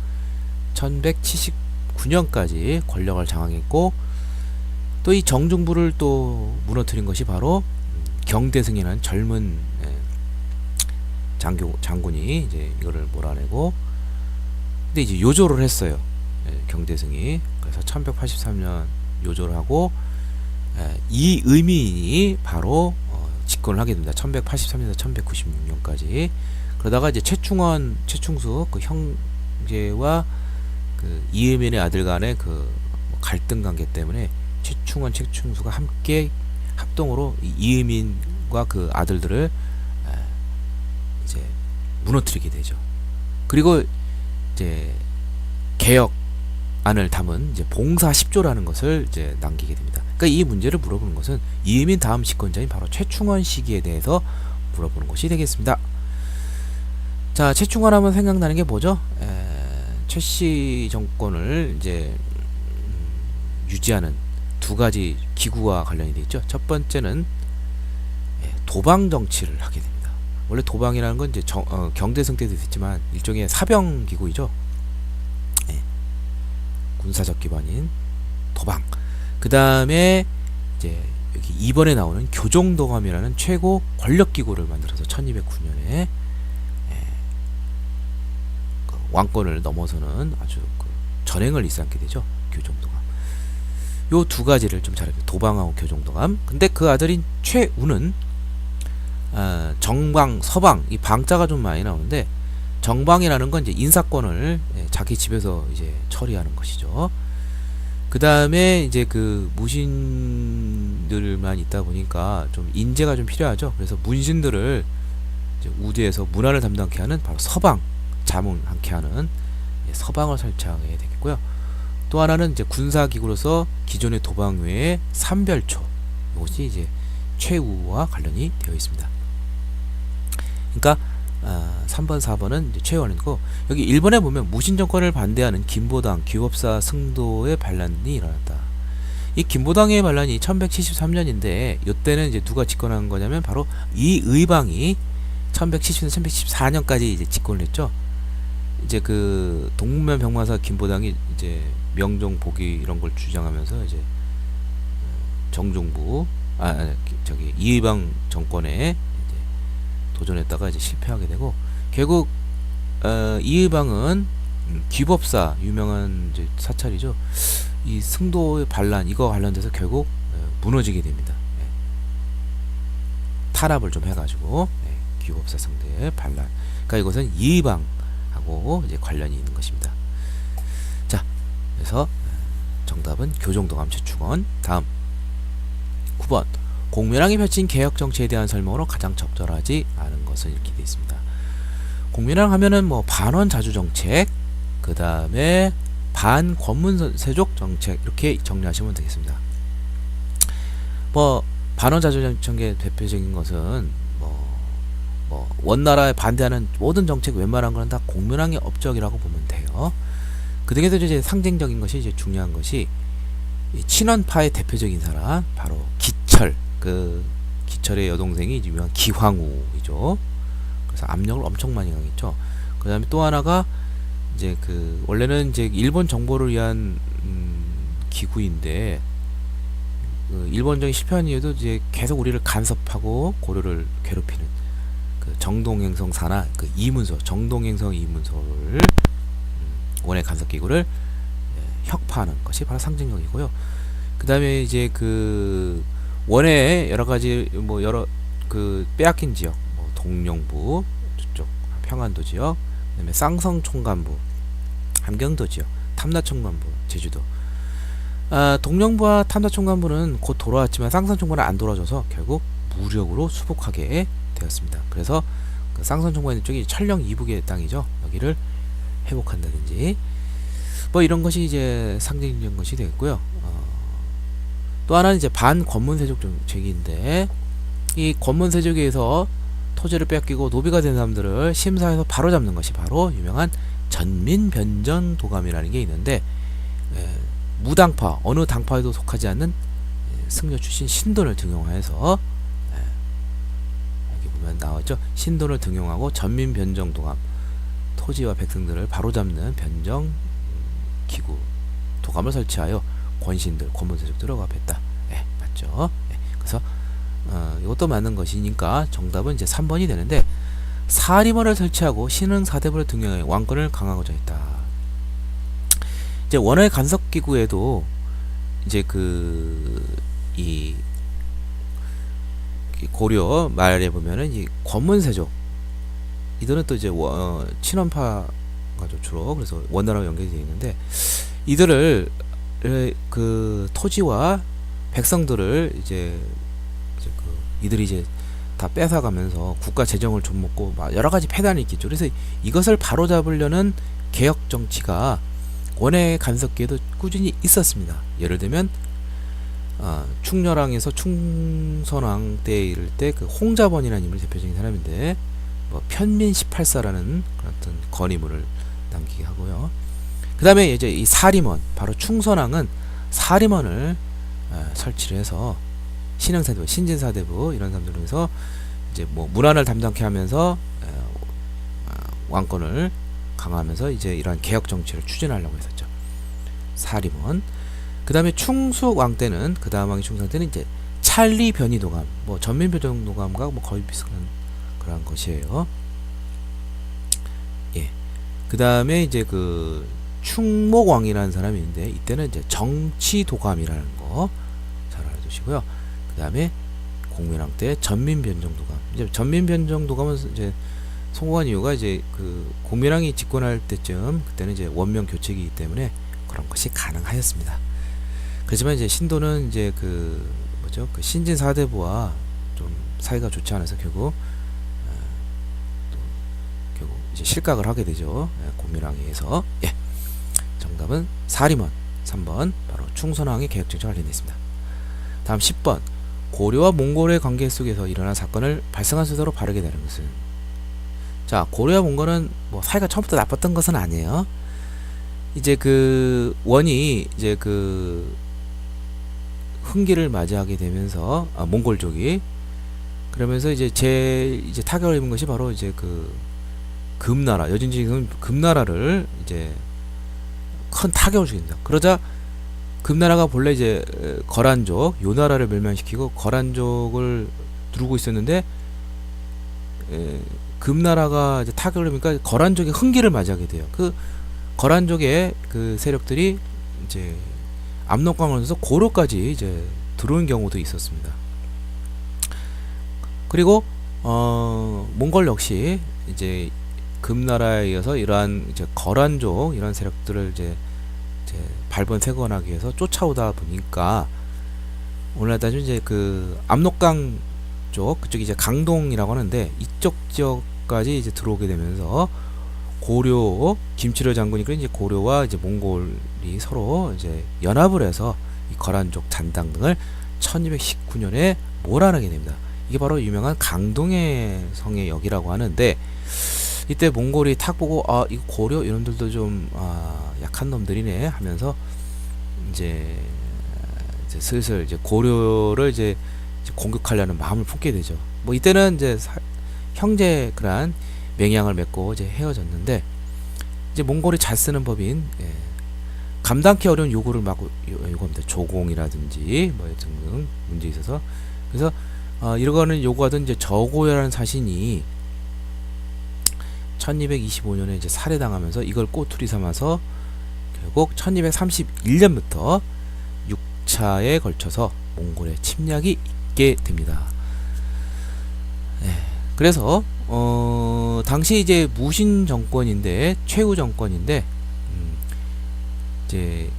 1179년까지 권력을 장악했고 또 이 정중부를 또 무너뜨린 것이 바로 경대승이라는 젊은 장군이 이제 이거를 몰아내고 근데 이제 요조를 했어요. 경대승이. 그래서 1183년 요조를 하고 이의민이 바로 집권을 하게 됩니다. 1183년에서 1196년까지. 그러다가 이제 최충수 그 형제와 그 이의민의 아들 간의 그 갈등 관계 때문에 최충수가 함께 합동으로 이의민과 그 아들들을 이제 무너뜨리게 되죠. 그리고 이제 개혁안을 담은 이제 봉사 10조라는 것을 이제 남기게 됩니다. 그러니까 이 문제를 물어보는 것은 이의민 다음 집권자인 바로 최충원 시기에 대해서 물어보는 것이 되겠습니다. 자, 최충원 하면 생각나는 게 뭐죠? 최씨 정권을 이제 유지하는 두 가지 기구와 관련이 되어 있죠. 첫 번째는 도방 정치를 하게 됩니다. 원래 도방이라는 건 이제 경대승 때도 있지만 일종의 사병 기구이죠. 군사적 기반인 도방. 그 다음에 이제 여기 2번에 나오는 교종도감이라는 최고 권력 기구를 만들어서 1209년에 그 왕권을 넘어서는 아주 그 전횡을 일삼게 되죠. 교종도감. 요 두 가지를 좀 잘해요. 도방하고 교종도감. 근데 그 아들인 최우는 정방, 서방, 이 방자가 좀 많이 나오는데 정방이라는 건 이제 인사권을 자기 집에서 이제 처리하는 것이죠. 그 다음에 이제 그 무신들만 있다 보니까 좀 인재가 좀 필요하죠. 그래서 문신들을 이제 우대에서 문화를 담당케 하는 바로 서방, 자문하게 하는 서방을 설치하게 되겠고요. 또 하나는 이제 군사기구로서 기존의 도방 외에 삼별초, 이것이 이제 최우와 관련이 되어 있습니다. 그러니까 3번, 4번은 이제 최우원이고 여기 1번에 보면 무신정권을 반대하는 김보당, 귀법사 승도의 반란이 일어났다. 이 김보당의 반란이 1173년인데 이때는 이제 누가 집권한 거냐면 바로 이 의방이 1170년, 1114년까지 이제 집권을 했죠. 이제 그 동문면 병마사 김보당이 이제 명종 복위 이런 걸 주장하면서 이제 정중부 저기 이의방 정권에 이제 도전했다가 이제 실패하게 되고 결국 이의방은 귀법사 유명한 이제 사찰이죠. 이 승도의 반란 이거 관련돼서 결국 무너지게 됩니다. 탄압을 좀 해가지고 귀법사 승도의 반란. 그러니까 이것은 이의방하고 이제 관련이 있는 것입니다. 자, 그래서 정답은 교종도감 최충원. 다음 9번 공면왕이 펼친 개혁 정치에 대한 설명으로 가장 적절하지 않은 것은 이렇게 되어 있습니다. 공면왕 하면은 뭐 반원 자주 정책, 그 다음에 반권문 세족 정책 이렇게 정리하시면 되겠습니다. 뭐 반원 자주 정책의 대표적인 것은 뭐 뭐 원나라에 반대하는 모든 정책 웬만한 거는 다 공면왕의 업적이라고 보면 돼요. 그 중에서 이제 상징적인 것이 이제 중요한 것이 이 친원파의 대표적인 사람 바로 기철, 그 기철의 여동생이 유명한 기황후이죠. 그래서 압력을 엄청 많이 강했죠. 그 다음에 또 하나가 이제 그 원래는 이제 일본 정보를 위한 기구인데 그 일본적인 실패한 이유도 이제 계속 우리를 간섭하고 고려를 괴롭히는 그 정동행성 산하 그 이문소 정동행성 이문소를 원의 간섭 기구를 혁파하는 것이 바로 상징적이고요. 그 다음에 이제 그 원의 여러 가지 뭐 여러 그 빼앗긴 지역, 뭐 동령부 저쪽 평안도 지역, 그다음에 쌍성 총관부, 함경도 지역, 탐라 총관부, 제주도. 동령부와 탐라 총관부는 곧 돌아왔지만 쌍성 총관은 안 돌아줘서 결국 무력으로 수복하게 되었습니다. 그래서 그 쌍성 총관 쪽이 천령 이북의 땅이죠. 여기를 회복한다든지 뭐 이런 것이 이제 상징적인 것이 되겠고요. 또 하나는 이제 반권문세족 정책인데 이 권문세족에서 토지를 뺏기고 노비가 된 사람들을 심사해서 바로잡는 것이 바로 유명한 전민변정도감이라는 게 있는데 무당파 어느 당파에도 속하지 않는 승려 출신 신돈을 등용하여서 여기 보면 나왔죠. 신돈을 등용하고 전민변정도감 토지와 백성들을 바로잡는 변정 기구 도감을 설치하여 권신들 권문세족들을 억압했다. 맞죠? 그래서 이것도 맞는 것이니까 정답은 이제 3번이 되는데 사림원을 설치하고 신흥 사대부를 등용해 왕권을 강화하고자 했다. 이제 원의 간섭 기구에도 이제 이 고려 말에 보면은 이 권문세족 이들은 또 이제 친원파가 주로 그래서 원나라와 연결이 되어 있는데 이들을 그 토지와 백성들을 이들이 이제 다 뺏어가면서 국가 재정을 좀 먹고 막 여러 가지 폐단이 있겠죠. 그래서 이것을 바로잡으려는 개혁 정치가 원의 간섭기에도 꾸준히 있었습니다. 예를 들면 충렬왕에서 충선왕 때 이럴 때 그 홍자번이라는 인물이 대표적인 사람인데 뭐 편민 18사라는 그런 어떤 건의물을 남기게 하고요. 그 다음에 이제 이 사림원 바로 충선왕은 사림원을 설치를 해서 신흥사대부, 신진사대부 이런 사람들을 해서 이제 뭐 문안을 담당케 하면서 왕권을 강화하면서 이제 이러한 개혁 정치를 추진하려고 했었죠. 사림원. 그 다음에 충수왕 때는 그 다음 왕이 충수왕 때는 이제 찰리 변이도감, 뭐 전민변정도감과 뭐 거의 비슷한 그런 것이에요. 예. 그 다음에 이제 그 충목왕이라는 사람이 있는데 이때는 이제 정치도감이라는 거 잘 알아두시고요. 그 다음에 공민왕 때 전민변정도감. 이제 전민변정도감은 이제 성공한 이유가 이제 그 공민왕이 집권할 때쯤 그때는 이제 원명 교체이기 때문에 그런 것이 가능하였습니다. 그렇지만 이제 신도는 이제 그 뭐죠? 그 신진 사대부와 좀 사이가 좋지 않아서 결국 이제 실각을 하게 되죠. 공민왕에 의해서. 예. 정답은 사림원 3번 바로 충선왕의 개혁정책과 관련되어 있습니다. 다음 10번 고려와 몽골의 관계 속에서 일어난 사건을 발생한 순서로 바르게 되는 것은 자 고려와 몽골은 뭐 사이가 처음부터 나빴던 것은 아니에요. 이제 그 원이 이제 그 흥기를 맞이하게 되면서 몽골족이 그러면서 이제 이제 타격을 입은 것이 바로 이제 그 금나라 여진주의 금나라를 이제 큰 타격을 주입니다. 그러자 금나라가 본래 이제 거란족 요나라를 멸망시키고 거란족을 두르고 있었는데 금나라가 이제 타격을 하니까 거란족의 흥기를 맞이하게 돼요. 그 거란족의 그 세력들이 이제 압록강을 건너서 고려까지 이제 들어온 경우도 있었습니다. 그리고 몽골 역시 이제 금나라에 의해서 이러한 이제 거란족 이런 세력들을 이제 발본색원하기 위해서 쫓아오다 보니까 오늘날 따지면 이제 그 압록강 쪽 그쪽이 이제 강동이라고 하는데 이쪽 지역까지 이제 들어오게 되면서 고려 김치려 장군이 이제 고려와 이제 몽골이 서로 이제 연합을 해서 이 거란족 잔당 등을 1219년에 몰아내게 됩니다. 이게 바로 유명한 강동의 성의 역이라고 하는데, 이때 몽골이 탁 보고 이거 고려 이놈들도 좀 약한 놈들이네 하면서 이제 슬슬 이제 고려를 이제 공격하려는 마음을 품게 되죠. 뭐 이때는 이제 형제 그런 맹약을 맺고 이제 헤어졌는데, 이제 몽골이 잘 쓰는 법인 감당하기 어려운 요구를 막 요구합니다. 조공이라든지 뭐 등등 문제 있어서. 그래서 이거는 요구하던 이제 저고요라는 사신이 1225년에 이제 살해당하면서 이걸 꼬투리 삼아서 결국 1231년부터 6차에 걸쳐서 몽골의 침략이 있게 됩니다. 그래서 당시 이제 무신 정권인데, 최후 정권인데, 이제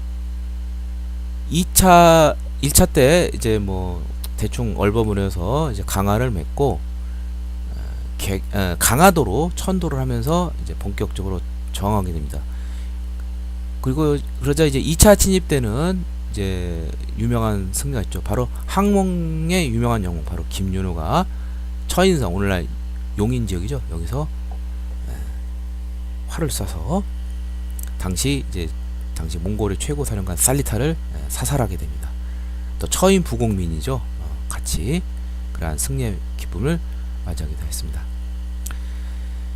1차 때 이제 뭐 대충 얼버무려서 이제 강화를 맺고 강화도로 천도를 하면서 이제 본격적으로 저항하게 됩니다. 그리고 그러자 이제 2차 침입 때는 이제 유명한 승리가 있죠. 바로 항몽의 유명한 영웅 바로 김윤호가 처인성, 오늘날 용인 지역이죠. 여기서 활을 쏴서 당시 몽골의 최고 사령관 살리타를 사살하게 됩니다. 또 처인 부공민이죠. 같이 그러한 승리의 기쁨을 맞이하게 되었습니다.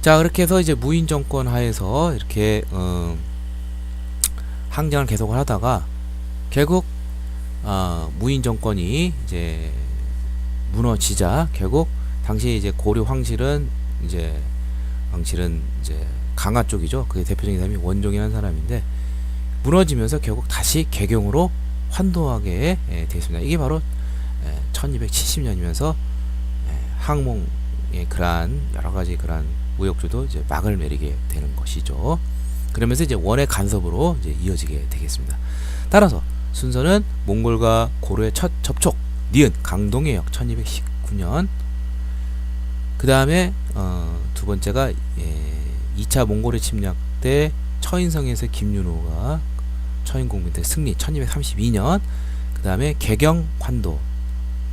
자, 그렇게 해서 이제 무인 정권 하에서 이렇게 항쟁을 계속을 하다가 결국 무인 정권이 이제 무너지자 결국 당시 이제 고려 황실은 이제 강화 쪽이죠. 그게 대표적인 사람이 원종이라는 사람인데, 무너지면서 결국 다시 개경으로 환도하게 되었습니다. 이게 바로 1270년이면서 항몽의 그러한 여러 가지 그러한 무역주도 이제 막을 내리게 되는 것이죠. 그러면서 이제 원의 간섭으로 이제 이어지게 되겠습니다. 따라서 순서는 몽골과 고려의 첫 접촉, 니은 강동의 역 1219년. 그 다음에 두 번째가 2차 몽골의 침략 때 처인성에서 김윤호가 처인공민 때 승리 1232년. 그 다음에 개경 환도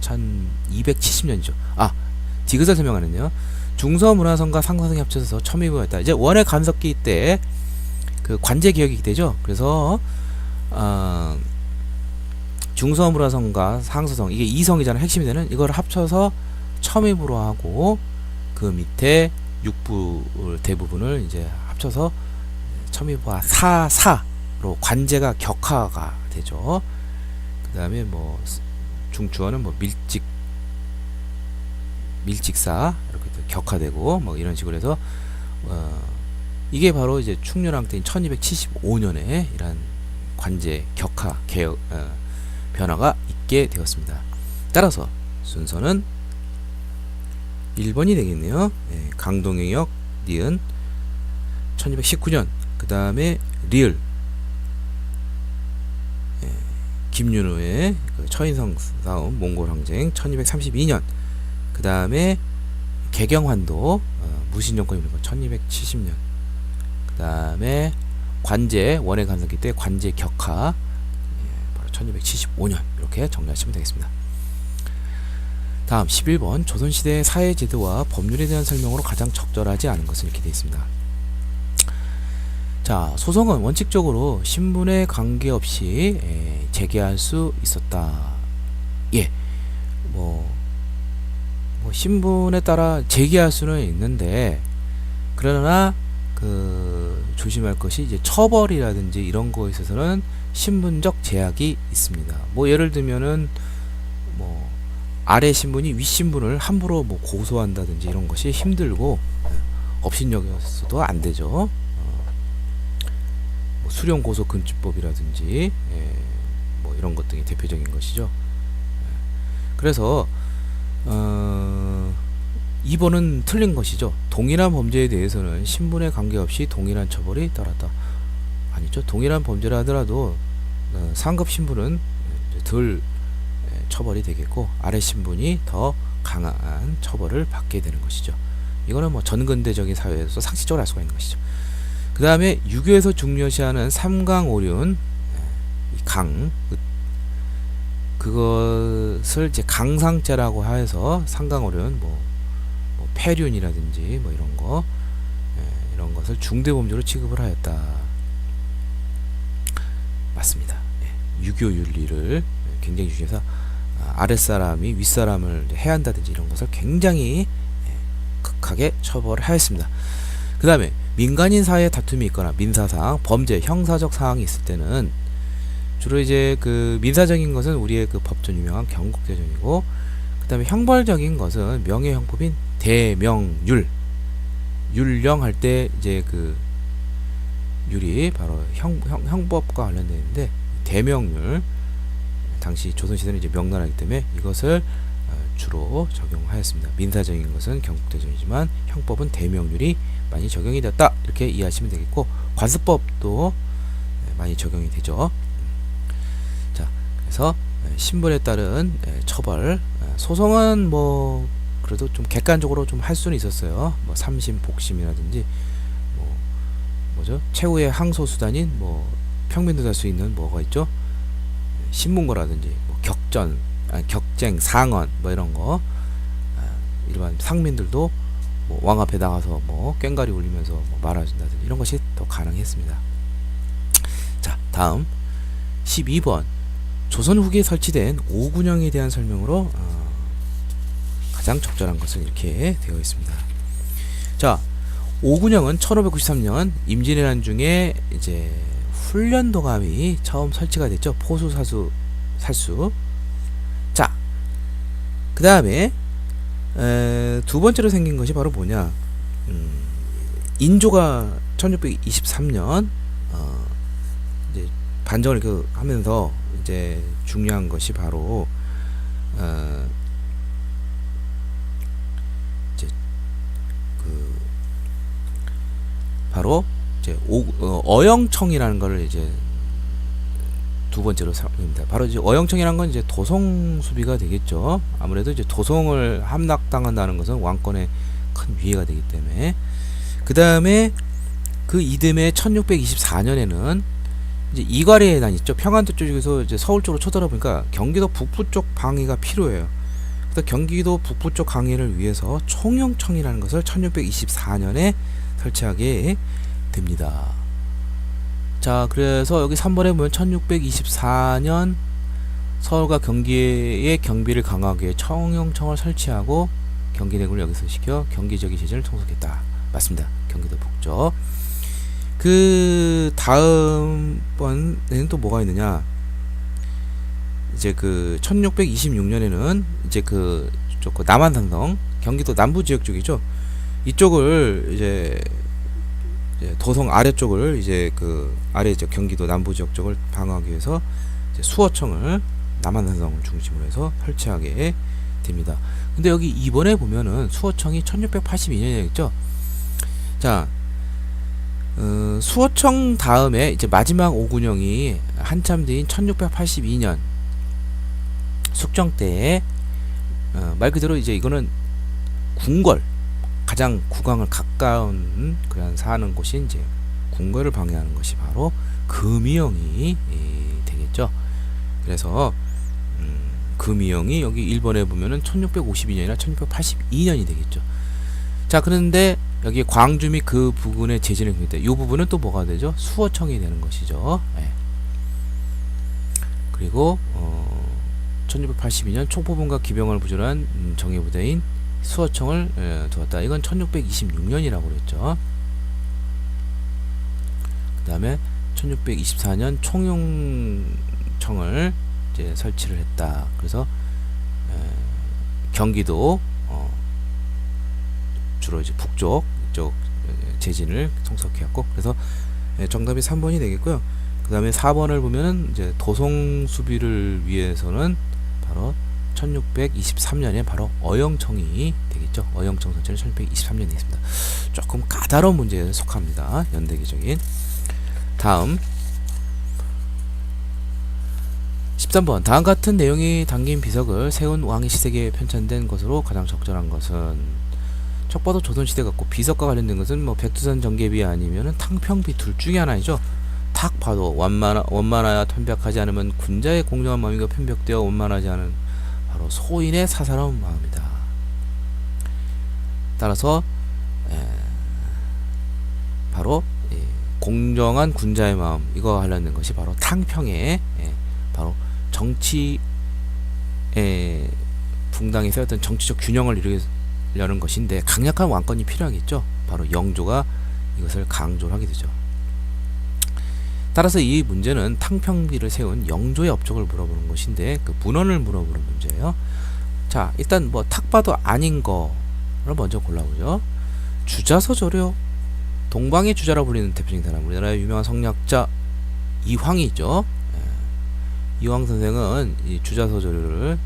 1270년이죠. 디귿을 설명하는요. 중서문화성과 상사성이 합쳐서 첨예부였다. 이제 원의 간섭기 때 그 관제 개혁이 되죠. 그래서 중서문화성과 상서성, 이게 이성이잖아요. 핵심이 되는 이걸 합쳐서 첨예부로 하고, 그 밑에 육부 대부분을 이제 합쳐서 첨예부와 사로 관제가 격화가 되죠. 그 다음에 뭐 중추어는 뭐 밀직사 이렇게 격화되고 뭐 이런 식으로 해서 이게 바로 이제 충렬왕 때인 1275년에 이런 관제 격화 개혁 변화가 있게 되었습니다. 따라서 순서는 1번이 되겠네요. 강동의 역 니은 1219년. 그 다음에 리을 김윤호의 그 처인성 싸움 몽골 항쟁 1232년. 그 다음에 개경환도 무신정권 있는 거 1270년. 그 다음에 관제 원의 간섭기 때 관제 격화 바로 1275년. 이렇게 정리하시면 되겠습니다. 다음 11번 조선시대의 사회제도와 법률에 대한 설명으로 가장 적절하지 않은 것은 이렇게 되어 있습니다. 자, 소송은 원칙적으로 신분에 관계없이 제기할 수 있었다. 뭐 신분에 따라 제기할 수는 있는데, 그러나 그 조심할 것이 이제 처벌이라든지 이런 거에 있어서는 신분적 제약이 있습니다. 뭐 예를 들면은 뭐 아래 신분이 윗 신분을 함부로 뭐 고소한다든지 이런 것이 힘들고 업신여겨서도 안 되죠. 뭐 수령 고소 금지법이라든지 뭐 이런 것 등이 대표적인 것이죠. 그래서 2번은 틀린 것이죠. 동일한 범죄에 대해서는 신분에 관계없이 동일한 처벌이 따랐다. 아니죠. 동일한 범죄라 하더라도 상급 신분은 덜 처벌이 되겠고 아래 신분이 더 강한 처벌을 받게 되는 것이죠. 이거는 뭐 전근대적인 사회에서 상식적으로 알 수가 있는 것이죠. 그 다음에 유교에서 중요시하는 삼강오륜, 강, 그것을 이제 강상제라고 해서 상강어려운 뭐 폐륜이라든지 뭐 이런 거, 이런 것을 중대범죄로 취급을 하였다. 맞습니다. 유교 윤리를 굉장히 중요해서 아랫사람이 윗사람을 해한다든지 이런 것을 굉장히 극하게 처벌하였습니다. 그 다음에 민간인 사이에 다툼이 있거나 민사상, 범죄, 형사적 사항이 있을 때는 주로 이제 그 민사적인 것은 우리의 그 법전 유명한 경국대전이고, 그 다음에 형벌적인 것은 명예형법인 대명률, 율령할 때 이제 그 율이 바로 형법과 관련되는데, 대명률, 당시 조선시대는 이제 명나라이기 때문에 이것을 주로 적용하였습니다. 민사적인 것은 경국대전이지만 형법은 대명률이 많이 적용이 되었다, 이렇게 이해하시면 되겠고, 관습법도 많이 적용이 되죠. 자, 그래서 신분에 따른 처벌, 소송은 뭐 그래도 좀 객관적으로 좀 할 수는 있었어요. 뭐 삼심, 복심이라든지 뭐죠? 최후의 항소 수단인 뭐 평민도 할 수 있는 뭐가 있죠? 신문고라든지 뭐 격쟁, 상언 뭐 이런 거, 일반 상민들도 뭐 왕 앞에 나가서 뭐 꽹과리 울리면서 뭐 말아준다든지 이런 것이 더 가능했습니다. 자, 다음 12번 조선 후기에 설치된 오군영에 대한 설명으로 가장 적절한 것은 이렇게 되어 있습니다. 자, 오군영은 1593년 임진왜란 중에 이제 훈련도감이 처음 설치가 됐죠. 포수, 사수, 살수. 자, 그 다음에 두 번째로 생긴 것이 바로 뭐냐, 인조가 1623년 이제 반정을 이렇게 하면서 이제 중요한 것이 바로 이제 그 바로 이제 어영청이라는 것을 이제 두 번째로 사용합니다. 바로 이제 어영청이라는 건 이제 도송 수비가 되겠죠. 아무래도 이제 도송을 함락당한다는 것은 왕권에 큰 위해가 되기 때문에. 그 다음에 그 이듬해 1624년에는 이제 이괄의 난 있죠. 평안도 쪽에서 이제 서울 쪽으로 쳐들어보니까 경기도 북부 쪽 방위가 필요해요. 그래서 경기도 북부 쪽 강해를 위해서 총영청이라는 것을 1624년에 설치하게 됩니다. 자, 그래서 여기 3번에 보면 1624년 서울과 경기의 경비를 강화하기 위해 청영청을 설치하고 경기내군을 여기서 시켜 경기적인 제재를 통솔했다. 맞습니다. 경기도 북쪽. 그 다음 번에는 또 뭐가 있느냐, 이제 그 1626년에는 이제 그 남한산성, 경기도 남부지역 쪽이죠. 이쪽을 이제 도성 아래쪽을 이제 그 아래 이제 경기도 남부지역 쪽을 방어하기 위해서 이제 수어청을 남한산성을 중심으로 해서 설치하게 됩니다. 근데 여기 이번에 보면은 수어청이 1682년이었죠. 자, 수어청 다음에 이제 마지막 오군영이 한참 뒤인 1682년 숙정 때에 말 그대로 이제 이거는 궁궐, 가장 국왕을 가까운 그런 사는 곳이 이제 궁궐을 방해하는 것이 바로 금이영이 되겠죠. 그래서 금이영이 여기 1번에 보면은 1652년이나 1682년이 되겠죠. 자, 그런데 여기 광주 및 그 부근의 제진을 합니다. 이 부분은 또 뭐가 되죠? 수어청이 되는 것이죠. 네. 그리고 1682년 촉포본과 기병을 부존한 정예부대인 수어청을 두었다. 이건 1626년이라고 그랬죠. 그 다음에 1624년 총영청을 이제 설치를 했다. 그래서 경기도 주로 이제 북쪽 이쪽 제진을 통솔해왔고, 그래서 정답이 3번이 되겠고요. 그 다음에 4번을 보면은 이제 도성 수비를 위해서는 바로 1623년에 바로 어영청이 되겠죠. 어영청 설치는 1623년에 있습니다. 조금 까다로운 문제에 속합니다. 연대기적인. 다음 13번 다음 같은 내용이 담긴 비석을 세운 왕의 시색에 편찬된 것으로 가장 적절한 것은, 척 조선시대 같고 비석과 관련된 것은 뭐 백두산 정계비 아니면은 탕평비 둘 중에 하나이죠. 딱 봐도 원만하여 편벽하지 않으면 군자의 공정한 마음이고 편벽되어 원만하지 않은 바로 소인의 사사로운 마음이다. 따라서 바로 공정한 군자의 마음, 이거 하려는 것이 바로 탕평의 바로 정치 붕당에서 어떤 정치적 균형을 이루려는 것인데, 강력한 왕권이 필요하겠죠. 바로 영조가 이것을 강조를 하게 되죠. 따라서 이 문제는 탕평비를 세운 영조의 업적을 물어보는 것인데, 그 문헌을 물어보는 문제예요. 자, 일단 뭐 탁 봐도 아닌 거를 먼저 골라보죠. 주자서조료, 동방의 주자라 불리는 대표적인 사람, 우리나라의 유명한 성리학자 이황이 있죠. 이황 선생은 이 주자서조료를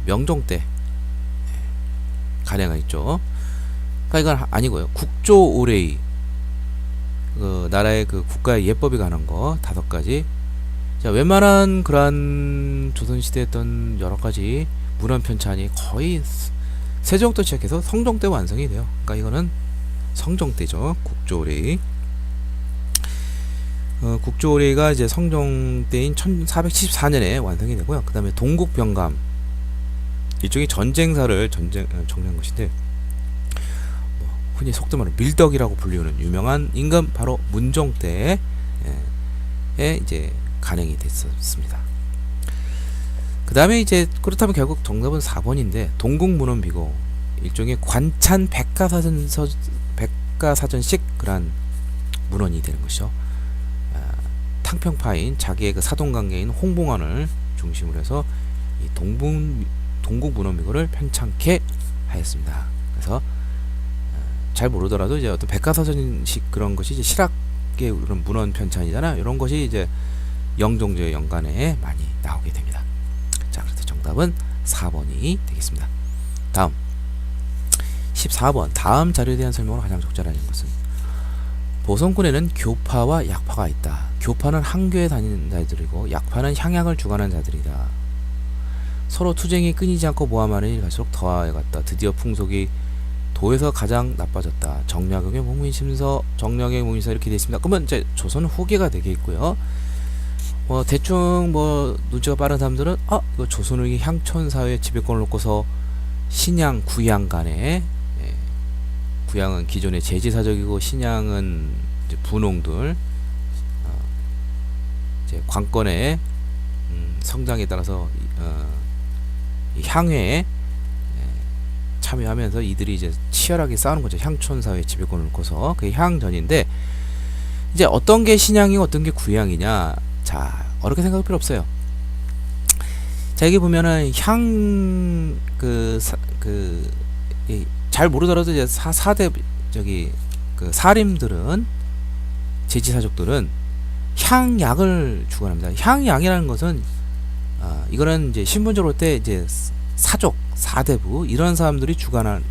명종 때 간행했죠. 그러니까 이건 아니고요. 국조오레이, 그 나라의 그 국가의 예법에 관한 거 5가지. 자, 웬만한 그러한 조선시대에 했던 여러가지 문헌 편찬이 거의 세종 때 시작해서 성종 때 완성이 돼요. 그러니까 이거는 성종 때죠. 국조오레이. 국조오레이가 이제 성종 때인 1474년에 완성이 되고요. 그 다음에 동국병감, 일종의 전쟁사를 정리한 것인데, 흔히 속된 말로 밀덕이라고 불리우는 유명한 임금, 바로 문종 때에 이제 간행이 됐었습니다. 그 다음에 이제 그렇다면 결국 정답은 4번인데, 동국문헌비고 일종의 관찬 백가사전식 그런 문헌이 되는 것이죠. 탕평파인 자기의 그 사돈관계인 홍봉안을 중심으로 해서 이 동국문헌비고를 편찬케 하였습니다. 그래서 잘 모르더라도 이제 어떤 백과사전식 그런 것이 이제 실학의 그런 문헌 편찬이잖아. 이런 것이 이제 영종제 연간에 많이 나오게 됩니다. 자, 그래서 정답은 4번이 되겠습니다. 다음 14번, 다음 자료에 대한 설명으로 가장 적절한 것은, 보성군에는 교파와 약파가 있다. 교파는 항교에 다니는 자들이고 약파는 향약을 주관하는 자들이다. 서로 투쟁이 끊이지 않고 모함하는 일 갈수록 더하여갔다. 드디어 풍속이 도에서 가장 나빠졌다. 정약용의 목민심서, 정약용의 목민심서 이렇게 되어 있습니다. 그러면 이제 조선 후기가 되겠고요. 대충 눈치가 빠른 사람들은 이거 조선의 향촌사회 지배권을 놓고서 신양, 구양 간에, 구양은 기존의 제지사적이고 신양은 이제 분홍들, 이제 관건의 성장에 따라서 이 향회에 참여하면서 이들이 이제 치열하게 싸우는 거죠. 향촌사회 지배권을 놓고서. 그게 향전인데, 이제 어떤 게 신양이고 어떤 게 구양이냐. 자, 어렵게 생각할 필요 없어요. 자, 여기 보면은 잘 모르더라도 이제 사대 사림들은, 제지사족들은 향약을 주관합니다. 향양이라는 것은 이거는 이제 신분적으로 때 이제 사족, 사대부 이런 사람들이 주관한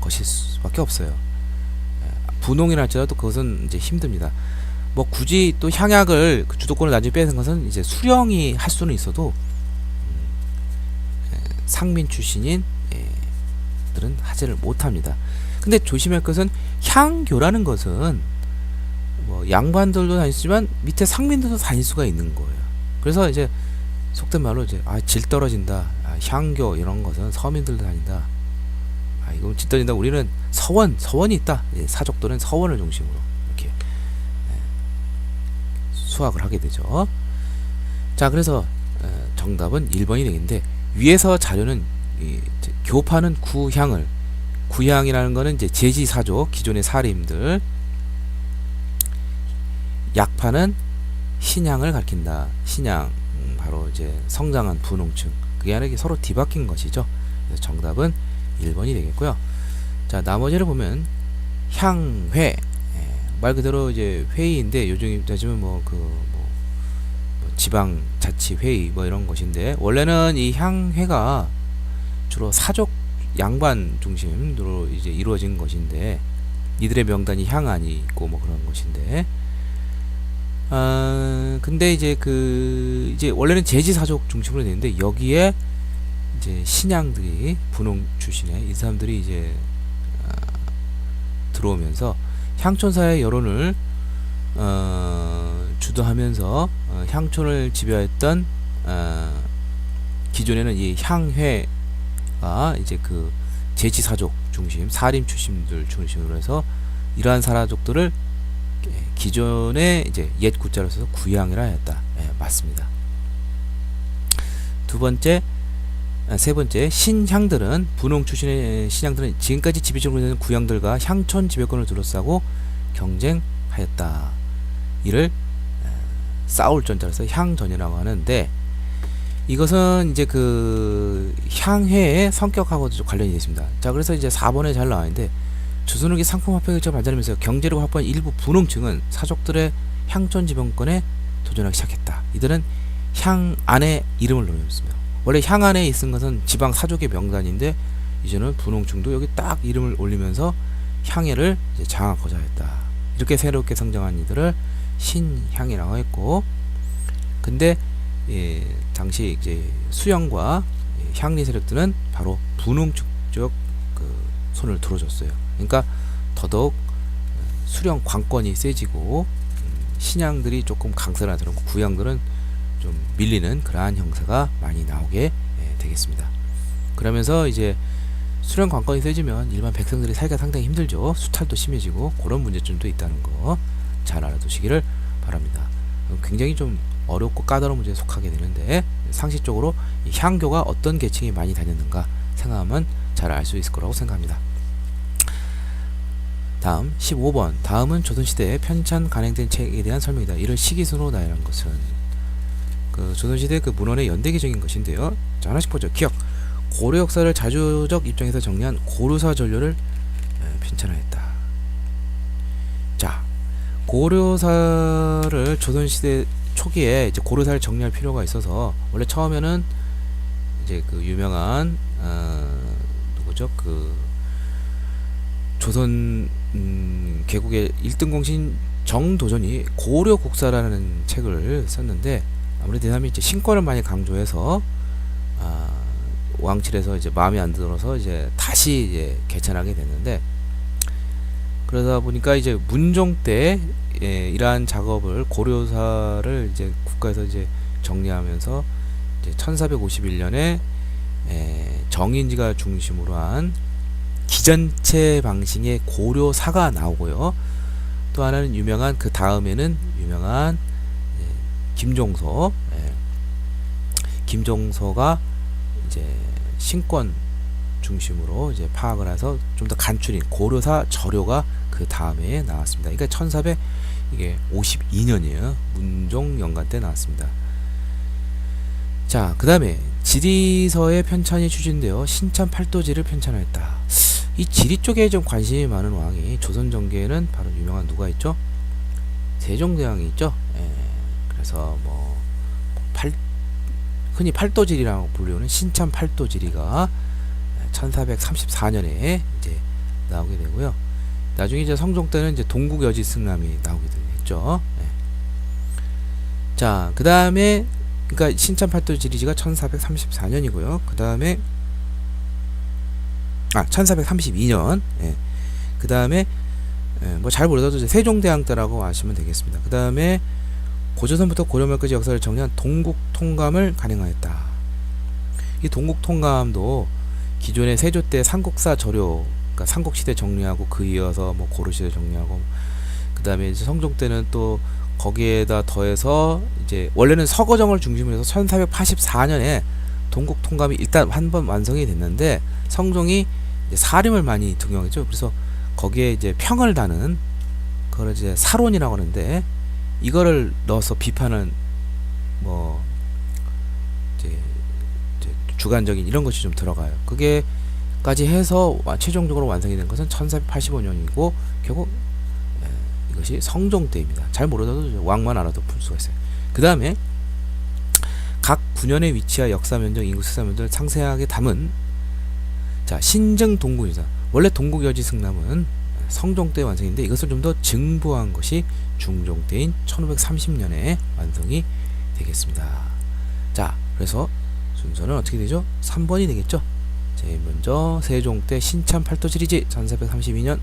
것일 수밖에 없어요. 분홍이라 할지라도 그것은 이제 힘듭니다. 굳이 또 향약을 그 주도권을 나중에 빼는 것은 이제 수령이 할 수는 있어도 상민 출신인 들은 하지를 못합니다. 근데 조심할 것은, 향교라는 것은 양반들도 다니지만 밑에 상민들도 다닐 수가 있는 거예요. 그래서 이제 속된 말로 이제 질 떨어진다, 향교 이런 것은 서민들도 다닌다, 이거 질 떨어진다, 우리는 서원이 있다, 사족들은 서원을 중심으로 이렇게 수학을 하게 되죠. 자, 그래서 정답은 1번이 되겠는데, 위에서 자료는 교파는 구향이라는 거는 이제 제지사족, 기존의 사림들, 약파는 신양을 가리킨다. 신양, 바로 이제 성장한 분홍층, 그게 아니라 서로 뒤바뀐 것이죠. 그래서 정답은 1번이 되겠고요. 자, 나머지를 보면 향회, 말 그대로 이제 회의인데, 요즘 따지면 지방자치회의 이런 것인데, 원래는 이 향회가 주로 사족 양반 중심으로 이제 이루어진 것인데, 이들의 명단이 향안이 있고 그런 것인데, 근데 이제 이제 원래는 제지사족 중심으로 되는데, 여기에 이제 신양들이, 분홍 출신의 이 사람들이 이제 들어오면서 향촌사의 여론을 주도하면서 향촌을 지배했던 기존에는 이 향회가 이제 그 제치사족 중심, 사림 출신들 중심으로 해서 이러한 사라족들을 기존의 이제 옛 구자로 써서 구향이라 했다. 맞습니다. 세 번째, 신향들은 분홍 출신의 신향들은 지금까지 지배적으로 있는 구향들과 향촌 지배권을 둘러싸고 경쟁하였다. 이를 싸울전자로서 향전이라고 하는데, 이것은 이제 그 향회의 성격하고도 관련이 있습니다. 자, 그래서 이제 4번에 잘 나와있는데, 조선후기 상품화폐가 발달하면서 경제력을 확보한 일부 분홍층은 사족들의 향촌 지배권에 도전하기 시작했다. 이들은 향 안에 이름을 넣었습니다. 원래 향 안에 있은 것은 지방 사족의 명단인데, 이제는 분홍층도 여기 딱 이름을 올리면서 향해를 이제 장악하자 했다. 이렇게 새롭게 성장한 이들을 신향이라고 했고, 근데 당시 이제 수영과 향리 세력들은 바로 분홍층 쪽 그 손을 들어줬어요. 그러니까 더더욱 수령 관권이 세지고 신향들이 조금 강세를 하더라고 구향들은 좀 밀리는 그러한 형태가 많이 나오게 되겠습니다. 그러면서 이제 수령 관권이 세지면 일반 백성들이 살기가 상당히 힘들죠. 수탈도 심해지고 그런 문제점도 있다는 거 잘 알아두시기를 바랍니다. 굉장히 좀 어렵고 까다로운 문제에 속하게 되는데, 상식적으로 이 향교가 어떤 계층이 많이 다녔는가 생각하면 잘 알 수 있을 거라고 생각합니다. 다음 15번. 다음은 조선시대에 편찬 간행된 책에 대한 설명이다. 이를 시기순으로 나열한 것은 그 조선시대 그 문헌의 연대기적인 것인데요. 자, 하나씩 보죠. 기억. 고려 역사를 자주적 입장에서 정리한 고려사 전료를 편찬하였다. 자, 고려사를 조선시대 초기에 이제 고려사를 정리할 필요가 있어서, 원래 처음에는 이제 그 유명한 누구죠? 그 조선 개국의 1등 공신 정도전이 고려국사라는 책을 썼는데, 아무래도 대담이 이제 신권을 많이 강조해서 왕실에서 이제 마음에 안 들어서 이제 다시 이제 개천하게 됐는데, 그러다 보니까 이제 문종 때 이러한 작업을 고려사를 이제 국가에서 이제 정리하면서 이제 1451년에 정인지가 중심으로 한 기전체 방식의 고려사가 나오고요. 또 하나는 유명한 그 다음에는 유명한 김종서가 이제 신권 중심으로 이제 파악을 해서 좀 더 간추린 고려사 저료가 그 다음에 나왔습니다. 그러니까 1452년이에요. 문종 연간 때 나왔습니다. 자, 그 다음에 지리서의 편찬이 추진되어 신참 팔도지를 편찬하였다. 이 지리 쪽에 좀 관심이 많은 왕이 조선 전개에는 바로 유명한 누가 있죠? 세종대왕이 있죠. 그래서 뭐 흔히 팔도지리라고 불리우는 신참 팔도지리가 1434년에 이제 나오게 되고요. 나중에 이제 성종 때는 이제 동국여지 승람이 나오게 됐죠. 자, 그 다음에 그러니까 신참 팔도지리가 1434년이고요. 그 다음에 1432년. 그 다음에 뭐 잘 모르셔도 세종대왕 때라고 아시면 되겠습니다. 그 다음에 고조선부터 고려말까지 역사를 정리한 동국통감을 간행하였다. 이 동국통감도 기존의 세조 때 삼국사 저료, 그러니까 삼국시대 정리하고 그 이어서 뭐 고려시대 정리하고, 그 다음에 이제 성종 때는 또 거기에다 더해서 이제 원래는 서거정을 중심으로 해서 1484년에 동국통감이 일단 한 번 완성이 됐는데, 성종이 이제 사림을 많이 등용했죠. 그래서 거기에 이제 평을 다는 그걸 이제 사론이라고 하는데, 이거를 넣어서 비판은 뭐 이제 주관적인 이런 것이 좀 들어가요. 그게까지 해서 최종적으로 완성이 된 것은 1485년이고 결국 이것이 성종 때입니다. 잘 모르셔도 왕만 알아도 풀 수가 있어요. 그 다음에 각 군현의 위치와 역사 면적, 인구 수사 면적을 상세하게 담은 자 신증 동국이다. 원래 동국여지 승람은 성종 때 완성인데 이것을 좀 더 증보한 것이 중종 때인 1530년에 완성이 되겠습니다. 자, 그래서 순서는 어떻게 되죠? 3번이 되겠죠? 제일 먼저 세종 때 신참 팔도지리지 1432년,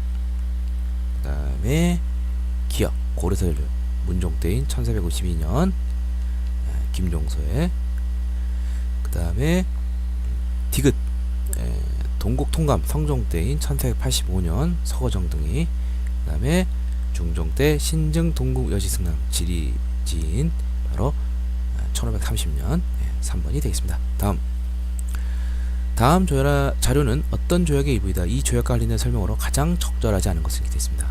그 다음에 기억 고려사 전료 문종 때인 1452년 김종서의, 그 다음에 디귿 동국 통감 성종 때인 1485년 서거정 등이, 그 다음에 중종 때 신증 동국 여지승남 지리지인 바로 1530년 3번이 되겠습니다. 다음 자료는 어떤 조약의 일부이다. 이 조약과 관련된 설명으로 가장 적절하지 않은 것을 기재했습니다.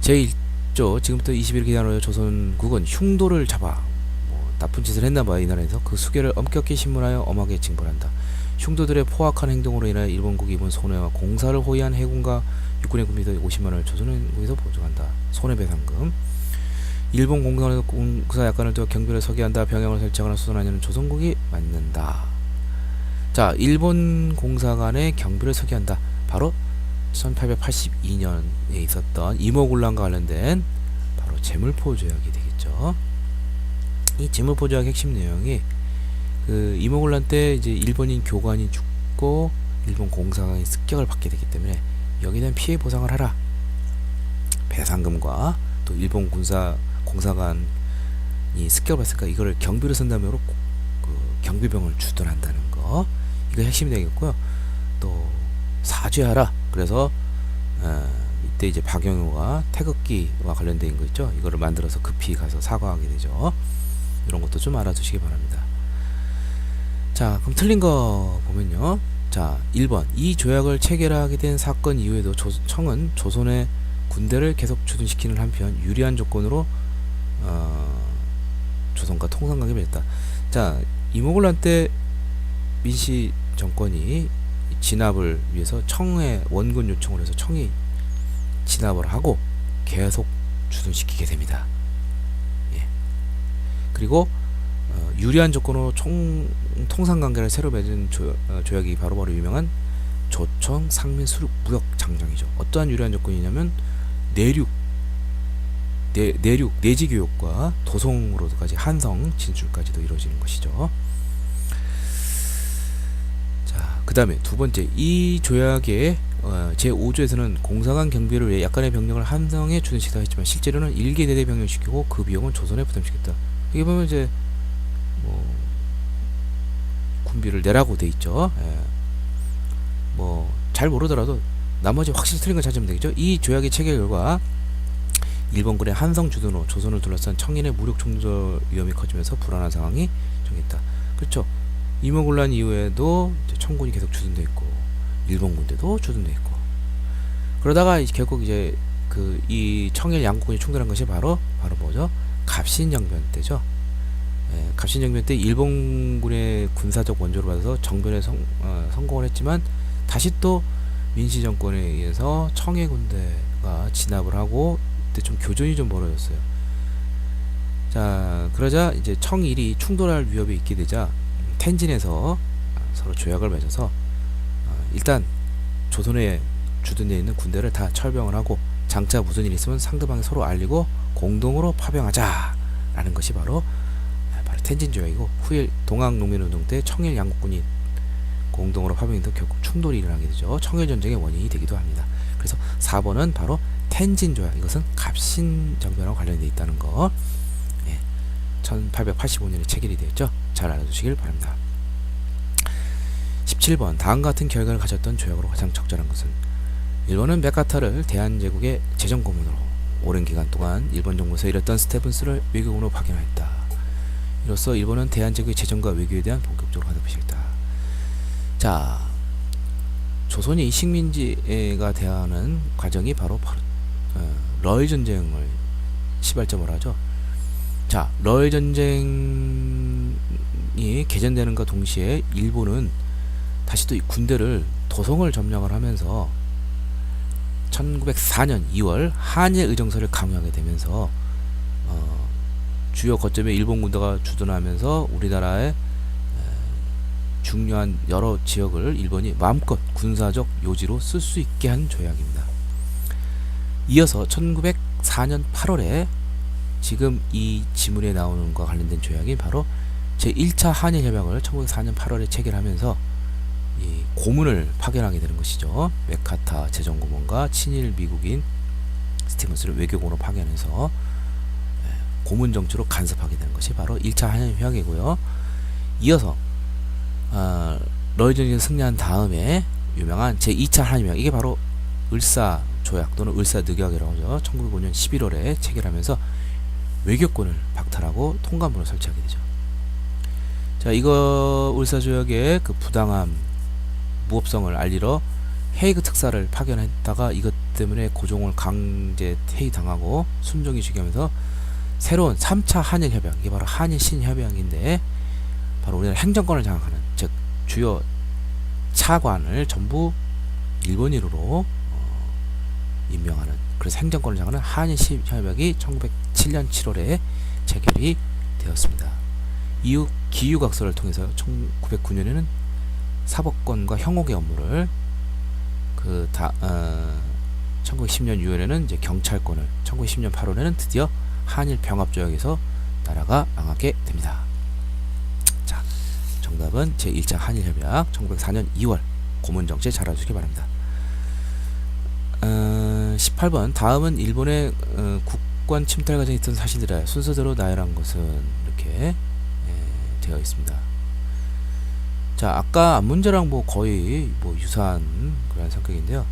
제1조 지금부터 21일 기간으로 조선국은 흉도를 잡아 나쁜 짓을 했나봐요. 이 나라에서 그 수괴를 엄격히 신문하여 엄하게 징벌한다. 흉도들의 포악한 행동으로 인하여 일본국이 입은 손해와 공사를 호위한 해군과 육군의 군비도 50만원을 조선국에서 보조한다. 손해배상금. 일본 공사 약관을 두어 경비를 서기한다. 병영을 설정하나 수선하냐는 조선국이 맞는다. 자, 일본 공사관의 경비를 서기한다. 바로 1882년에 있었던 이모군란과 관련된 바로 제물포 조약이 되겠죠. 이 제물포 조약 핵심 내용이 그 이모군란 때 이제 일본인 교관이 죽고 일본 공사관이 습격을 받게 되기 때문에 여기에 대한 피해 보상을 하라. 배상금과 또 일본 공사관이 습격을 받으니까 이거를 경비로 쓴다음으로 그 경비병을 주둔한다는 거, 이거 핵심이 되겠고요. 또 사죄하라. 그래서 이때 이제 박영효가 태극기와 관련된 거 있죠. 이거를 만들어서 급히 가서 사과하게 되죠. 이런 것도 좀 알아두시기 바랍니다. 자, 그럼 틀린 거 보면요. 자, 1번. 이 조약을 체결하게 된 사건 이후에도 청은 조선의 군대를 계속 주둔시키는 한편 유리한 조건으로 조선과 통상관계를 맺었다. 자, 이모군란 때 민씨 정권이 진압을 위해서 청에 원군 요청을 해서 청이 진압을 하고 계속 주둔시키게 됩니다. 예. 그리고 유리한 조건으로 통상관계를 새로 맺은 조약이 바로 유명한 조청 상민 수륙 무역 장정이죠. 어떠한 유리한 조건이냐면 내지 교육과 도성으로까지 한성 진출까지도 이루어지는 것이죠. 자, 그 다음에 두 번째, 이 조약의 제5조에서는 공사관 경비를 위해 약간의 병력을 한성에 주둔시키다 했지만 실제로는 일개 내대 병력시키고 그 비용은 조선에 부담시켰다. 이게 보면 이제 군비를 내라고 돼 있죠. 잘 모르더라도 나머지 확실히 틀린 걸 찾으면 되겠죠. 이 조약의 체결 결과 일본군의 한성 주둔으로 조선을 둘러싼 청인의 무력 충돌 위험이 커지면서 불안한 상황이 정했다. 그렇죠. 이모군란 이후에도 청군이 계속 주둔돼 있고 일본 군대도 주둔돼 있고, 그러다가 결국 이제 이 청일 양국군이 충돌한 것이 바로 뭐죠? 갑신정변 때죠. 갑신정변 때 일본군의 군사적 원조를 받아서 정변에 성공을 했지만 다시 또 민씨 정권에 의해서 청해 군대가 진압을 하고 이때 좀 교전이 좀 벌어졌어요. 자, 그러자 이제 청일이 충돌할 위협이 있게 되자 텐진에서 서로 조약을 맺어서 일단 조선에 주둔되어 있는 군대를 다 철병을 하고 장차 무슨 일이 있으면 상대방이 서로 알리고 공동으로 파병하자라는 것이 바로 텐진 조약이고, 후일 동학농민운동 때 청일 양국군이 공동으로 파병해서 결국 충돌이 일어나게 되죠. 청일전쟁의 원인이 되기도 합니다. 그래서 4번은 바로 텐진 조약, 이것은 갑신정변하고 관련되어 있다는 거, 1885년에 체결이 되었죠. 잘 알아두시길 바랍니다. 17번. 다음과 같은 결과를 가졌던 조약으로 가장 적절한 것은, 일본은 메카타를 대한제국의 재정고문으로 오랜 기간 동안 일본 정부에서 일했던 스테븐스를 외교관으로 파견하였다. 이로써 일본은 대한제국의 재정과 외교에 대한 본격적으로 가담을 시작했다. 자, 조선이 식민지가 대하는 과정이 바로 러일 전쟁을 시발점으로 하죠. 자, 러일 전쟁이 개전되는과 동시에 일본은 다시 또 이 군대를 도성을 점령을 하면서 1904년 2월 한일 의정서를 강요하게 되면서 주요 거점에 일본 군대가 주둔하면서 우리나라의 중요한 여러 지역을 일본이 마음껏 군사적 요지로 쓸 수 있게 한 조약입니다. 이어서 1904년 8월에 지금 이 지문에 나오는 것과 관련된 조약이 바로 제1차 한일협약을 1904년 8월에 체결하면서 이 고문을 파견하게 되는 것이죠. 메카타 재정고문과 친일 미국인 스티븐스를 외교관으로 파견해서 고문 정치로 간섭하게 되는 것이 바로 1차 한일협약이고요. 이어서 러일전쟁에 승리한 다음에 유명한 제2차 한일협약, 이게 바로 을사조약 또는 을사늑약이라고 하죠. 1905년 11월에 체결하면서 외교권을 박탈하고 통감부를 설치하게 되죠. 자, 이거 을사조약의 그 부당함, 무법성을 알리러 헤이그 특사를 파견했다가 이것 때문에 고종을 강제 퇴위당하고 순종이 즉위하면서 새로운 3차 한일협약, 이게 바로 한일 신협약인데 바로 우리나라 행정권을 장악하는, 즉 주요 차관을 전부 일본인으로 임명하는, 그래서 행정권을 장악하는 한일 신협약이 1907년 7월에 체결이 되었습니다. 이후 기유각서를 통해서 1909년에는 사법권과 형옥의 업무를 1910년 6월에는 이제 경찰권을, 1910년 8월에는 드디어 한일 병합조약에서 나라가 망하게 됩니다. 자, 정답은 제1차 한일협약 1904년 2월 고문정치 잘 알아두시기 바랍니다. 18번 다음은 일본의 국권 침탈 과정에 있던 사실들을 순서대로 나열한 것은 이렇게 되어 있습니다. 자, 아까 문제랑 뭐 거의 뭐 유사한 그런 성격인데요.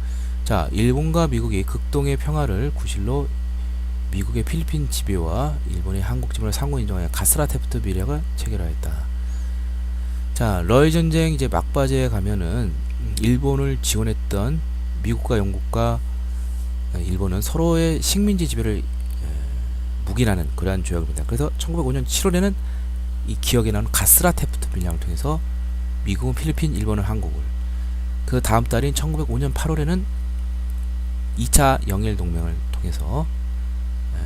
자, 일본과 미국이 극동의 평화를 구실로 미국의 필리핀 지배와 일본의 한국 지배를 상호 인정하여 가스라테프트 비례가 체결하였다. 자, 러일 전쟁 이제 막바지에 가면은 일본을 지원했던 미국과 영국과 일본은 서로의 식민지 지배를 묵인하는 그러한 조약입니다. 그래서 1905년 7월에는 이 기억에 나는 가스라테프트 빌량을 통해서 미국은 필리핀, 일본은 한국을, 그 다음 달인 1905년 8월에는 2차 영일 동맹을 통해서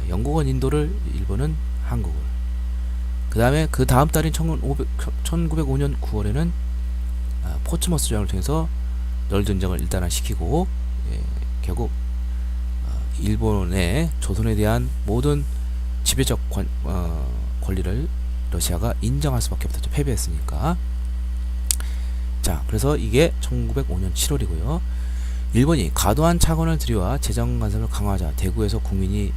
영국은 인도를, 일본은 한국을, 그 다음에 그 다음 달인 1905년 9월에는 포츠머스 조약을 통해서 널 전쟁을 일단화시키고 결국 일본의 조선에 대한 모든 지배적 권리를 러시아가 인정할 수밖에 없었죠. 패배했으니까. 자, 그래서 이게 1905년 7월이고요. 일본이 과도한 차관을 들여와 재정 간섭을 강화하자 대구에서 국민이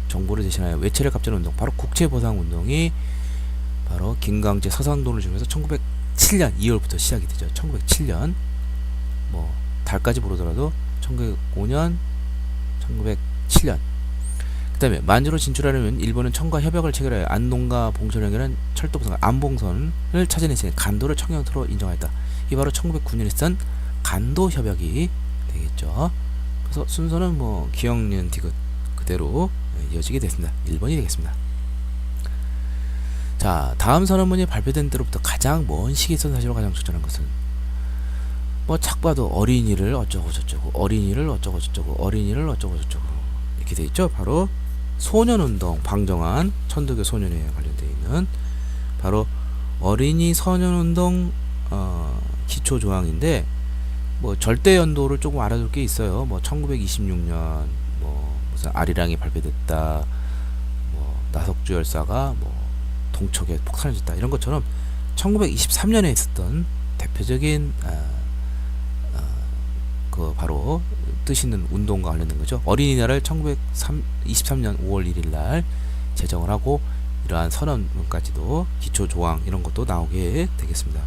정부를 대신하여 외채를 갚자는 운동, 바로 국채보상운동이 바로 김강재 서상돈을 주면서 1907년 2월부터 시작이 되죠. 1907년 뭐 달까지 모르더라도 1905년 1907년. 그 다음에 만주로 진출하려면 일본은 청과 협약을 체결하여 안동과 봉천역에는 철도부선 안봉선을 찾아내서 간도를 청영토로 인정하였다. 이 바로 1909년에 있었던 간도 협약이 되겠죠. 그래서 순서는 뭐 기억년 디귿 그대로 이어지게 됐습니다. 1번이 되겠습니다. 자, 다음 선언문이 발표된 때로부터 가장 먼 시기에 있던 사실로 가장 적절한 것은 뭐 착 봐도 어린이를 어쩌고 저쩌고, 어린이를 어쩌고 저쩌고, 어린이를 어쩌고 저쩌고 이렇게 돼 있죠. 바로 소년운동 방정환 천도교 소년회에 관련되어 있는 바로 어린이 소년운동 기초조항인데, 뭐 절대 연도를 조금 알아둘 게 있어요. 뭐 1926년 뭐 무슨 아리랑이 발표됐다, 뭐 나석주 열사가 뭐 동척에 폭탄을 줬다, 이런 것처럼 1923년에 있었던 대표적인 그 바로 뜻 있는 운동과 관련된 거죠. 어린이날을 1923년 5월 1일 날 제정을 하고 이러한 선언문까지도 기초 조항 이런 것도 나오게 되겠습니다.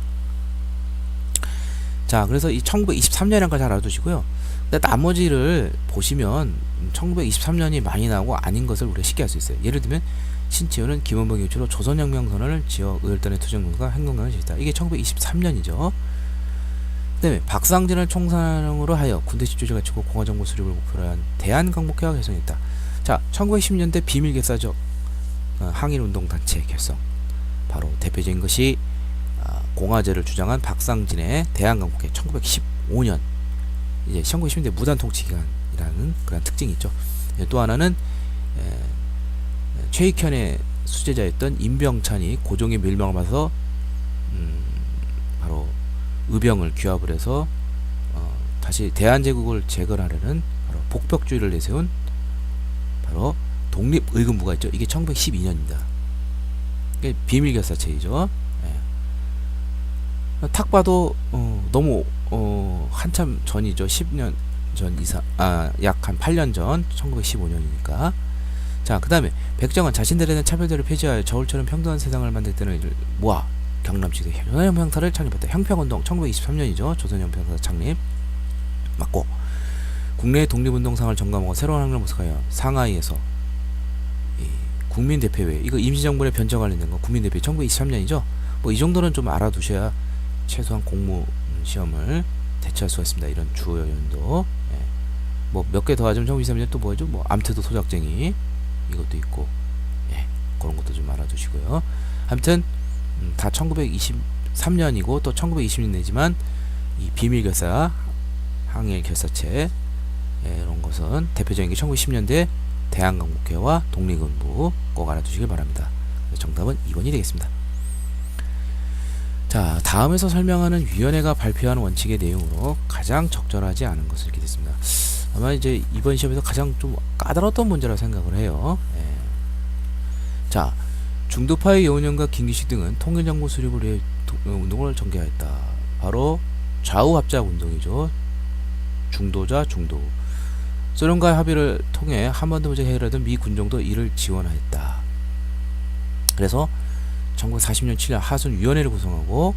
자, 그래서 이 1923년이라는 걸 잘 알아두시고요. 근데 나머지를 보시면 1923년이 많이 나오고 아닌 것을 우리가 쉽게 알 수 있어요. 예를 들면 신치훈은 김원봉의 유치로 조선혁명 선언을 지어 의열단의 투쟁론과 행동강을 제시했다. 이게 1923년이죠. 그 다음에 박상진을 총사령으로 하여 군대 집조를 갖추고 공화정부 수립을 목표로 한 대한강복회가 결성했다. 자, 1910년대 비밀결사적 항일운동단체 결성, 바로 대표적인 것이 공화제를 주장한 박상진의 대한강복회 1915년, 이제 1910년대 무단통치기간이라는 그런 특징이 있죠. 또 하나는 최익현의 수제자였던 임병찬이 고종의 밀망을 받아서 바로 의병을 규합을 해서 다시 대한제국을 재건하려는 바로 복벽주의를 내세운 바로 독립의금부가 있죠. 이게 1912년입니다. 이게 비밀결사체이죠. 탁 봐도 너무 한참 전이죠. 10년 전 이상, 약 한 8년 전, 1915년이니까. 자, 그 다음에 백정은 자신들에 대한 차별들을 폐지하여 저울처럼 평등한 세상을 만들 때는 이를 모아 경남시대 조선연평사를 창립했다. 형평운동 1923년이죠. 조선연평사 창립 맞고, 국내 독립운동상을 점검하고 새로운 항을 모색하여 상하이에서 이 국민대표회, 이거 임시정부의 변정 관련된 거 국민대표회 1923년이죠. 뭐 이 정도는 좀 알아두셔야 최소한 공무 시험을 대처할 수가 있습니다. 이런 주요 연도. 예. 뭐 몇 개 더 하자면 1923년 또 뭐죠? 뭐 암태도 소작쟁이 이것도 있고, 예, 그런 것도 좀 알아두시고요. 아무튼 다 1923년이고 또 1920년이지만 이 비밀결사, 항일결사체, 예, 이런 것은 대표적인 게 1910년대 대한강국회와 독립운부 꼭 알아두시길 바랍니다. 정답은 2번이 되겠습니다. 자, 다음에서 설명하는 위원회가 발표한 원칙의 내용으로 가장 적절하지 않은 것을 이렇게 됐습니다. 아마 이제 이번 시험에서 가장 좀 까다로웠던 문제라 생각을 해요. 예. 자, 중도파의 여운형과 김기식 등은 통일정부 수립을 위해 운동을 전개하였다. 바로 좌우합작 운동이죠. 중도자 중도. 소련과의 합의를 통해 한반도 문제 해결하던 미 군정도 이를 지원하였다. 그래서 1940년 7월 하순위원회를 구성하고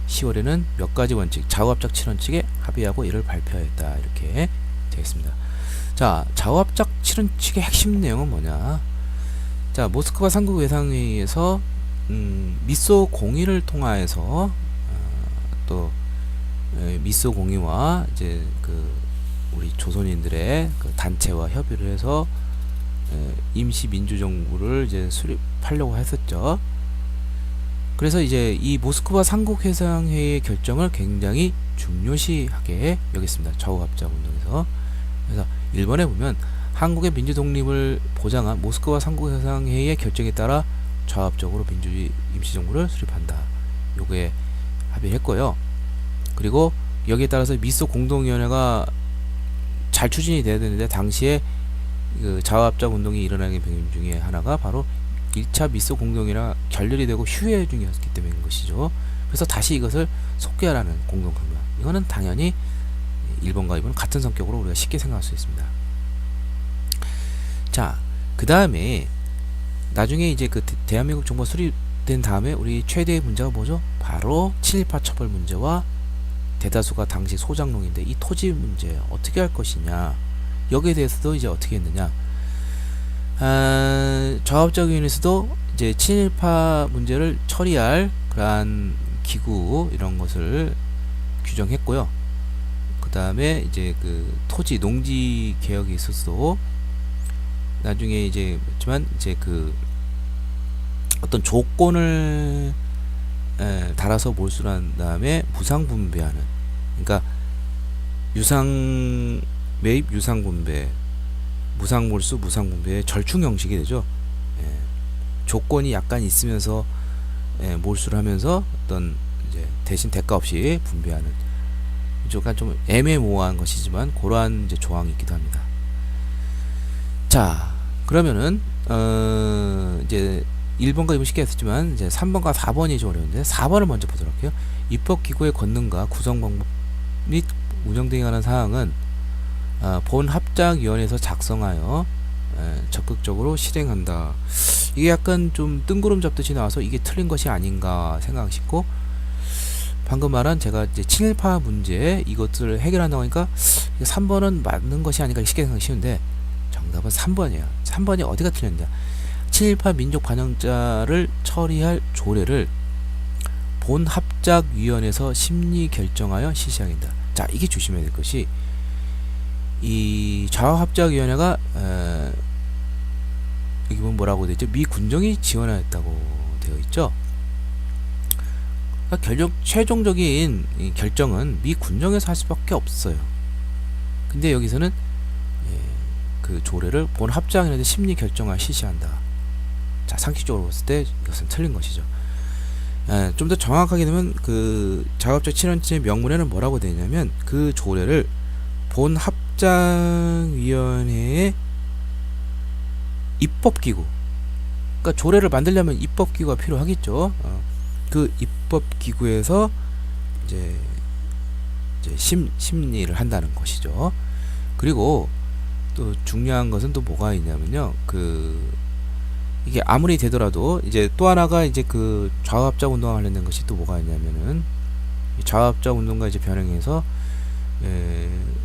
10월에는 몇 가지 원칙, 좌우합작 7원칙에 합의하고 이를 발표하였다. 이렇게 되겠습니다. 자, 좌우합작 7원칙의 핵심 내용은 뭐냐? 자, 모스크바 삼국 외상회의에서 미소 공의를 통하여서 또 미소 공의와 이제 그 우리 조선인들의 그 단체와 협의를 해서 임시 민주정부를 이제 수립하려고 했었죠. 그래서 이제 이 모스크바 삼국 회상회의의 결정을 굉장히 중요시하게 여겼습니다. 좌우합작 운동에서. 그래서 1번에 보면 한국의 민주 독립을 보장한 모스크바 삼국 회상회의의 결정에 따라 좌우합적으로 민주주의 임시정부를 수립한다. 요게 합의했고요. 그리고 여기에 따라서 미소 공동위원회가 잘 추진이 돼야 되는데 당시에 그 좌우합작 운동이 일어나는 배경 중에 하나가 바로 1차 미소 공동이라 결렬이 되고 휴회 중이었기 때문인 것이죠. 그래서 다시 이것을 속개하라는 공동 강요. 이거는 당연히 1번과 2번은 같은 성격으로 우리가 쉽게 생각할 수 있습니다. 자, 그 다음에 나중에 이제 그 대한민국 정부가 수립된 다음에 우리 최대의 문제가 뭐죠? 바로 친일파 처벌 문제와 대다수가 당시 소장농인데 이 토지 문제 어떻게 할 것이냐. 여기에 대해서도 이제 어떻게 했느냐. 좌우합작위원회에서도 이제 친일파 문제를 처리할 그러한 기구 이런 것을 규정했고요. 그 다음에 이제 그 토지 농지 개혁이 있었어. 나중에 이제 그렇지만 이제 그 어떤 조건을 달아서 몰수한 다음에 무상 분배하는, 그러니까 유상 매입, 유상 분배, 무상 몰수, 무상 분배의 절충 형식이 되죠. 예, 조건이 약간 있으면서 몰수를 하면서 어떤 이제 대신 대가 없이 분배하는, 약간 좀 애매모호한 것이지만 그러한 이제 조항이 있기도 합니다. 자, 그러면은 이제 1번과 2번 쉽게 했었지만 이제 3번과 4번이 좀 어려운데 4번을 먼저 보도록 할게요. 입법기구의 권능과 구성 방법 및 운영 등에 관한 사항은 본 합작위원회에서 작성하여 적극적으로 실행한다. 이게 약간 좀 뜬구름 잡듯이 나와서 이게 틀린 것이 아닌가 생각 싶고, 방금 말한 제가 이제 친일파 문제 이것들을 해결한다고 하니까 3번은 맞는 것이 아닌가 쉽게 생각하기 쉬운데 정답은 3번이에요. 3번이 어디가 틀렸냐. 친일파 민족 반영자를 처리할 조례를 본 합작위원회에서 심리 결정하여 실시하겠다. 자, 이게 조심해야 될 것이 이 좌우합작위원회가 여기 보면 뭐라고 되어 있죠? 미 군정이 지원하였다고 되어 있죠. 그러니까 최종적인 이 결정은 미 군정에서 할 수밖에 없어요. 근데 여기서는 그 조례를 본 합작위원회에서 심리 결정하여 실시한다. 자, 상식적으로 봤을 때 이것은 틀린 것이죠. 좀 더 정확하게 되면 그 좌우합작 7원칙의 명문에는 뭐라고 되어 있냐면 그 조례를 본 합작위원회의 입법기구, 그러니까 조례를 만들려면 입법기구가 필요하겠죠. 그 입법기구에서 이제 심리를 한다는 것이죠. 그리고 또 중요한 것은 또 뭐가 있냐면요. 이게 아무리 되더라도 이제 또 하나가 이제 그 좌우합작 운동과 관련된 것이 또 뭐가 있냐면은 이 좌우합작 운동과 이제 변형해서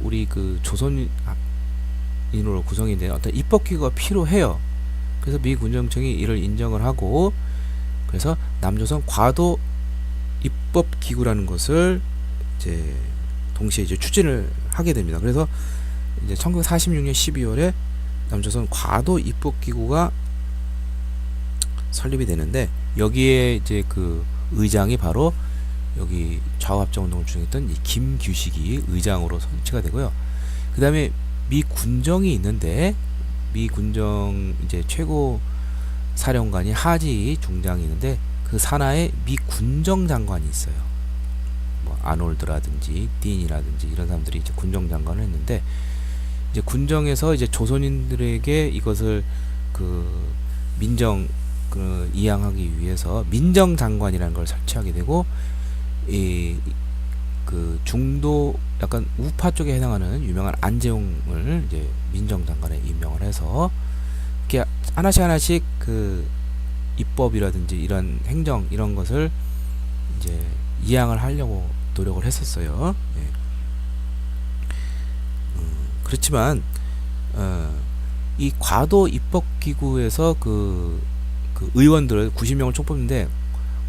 우리 그 조선인으로 구성이 된 어떤 입법기구가 필요해요. 그래서 미 군정청이 이를 인정을 하고 그래서 남조선 과도 입법기구라는 것을 이제 동시에 이제 추진을 하게 됩니다. 그래서 이제 1946년 12월에 남조선 과도 입법기구가 설립이 되는데 여기에 이제 그 의장이 바로 여기 좌우합작 운동을 주장했던 이 김규식이 의장으로 선치가 되고요. 그 다음에 미 군정이 있는데 미 군정 이제 최고 사령관이 하지 중장이 있는데 그 산하에 미 군정 장관이 있어요. 뭐 아놀드라든지 딘이라든지 이런 사람들이 이제 군정 장관을 했는데 이제 군정에서 이제 조선인들에게 이것을 그 민정 이양하기 위해서 민정 장관이라는 걸 설치하게 되고 그 중도 약간 우파 쪽에 해당하는 유명한 안재홍을 이제 민정 장관에 임명을 해서 이렇게 하나씩 그 입법이라든지 이런 행정 이런 것을 이제 이양을 하려고 노력을 했었어요. 예. 그렇지만 이 과도 입법기구에서 그 의원들을 90명을 총 뽑는데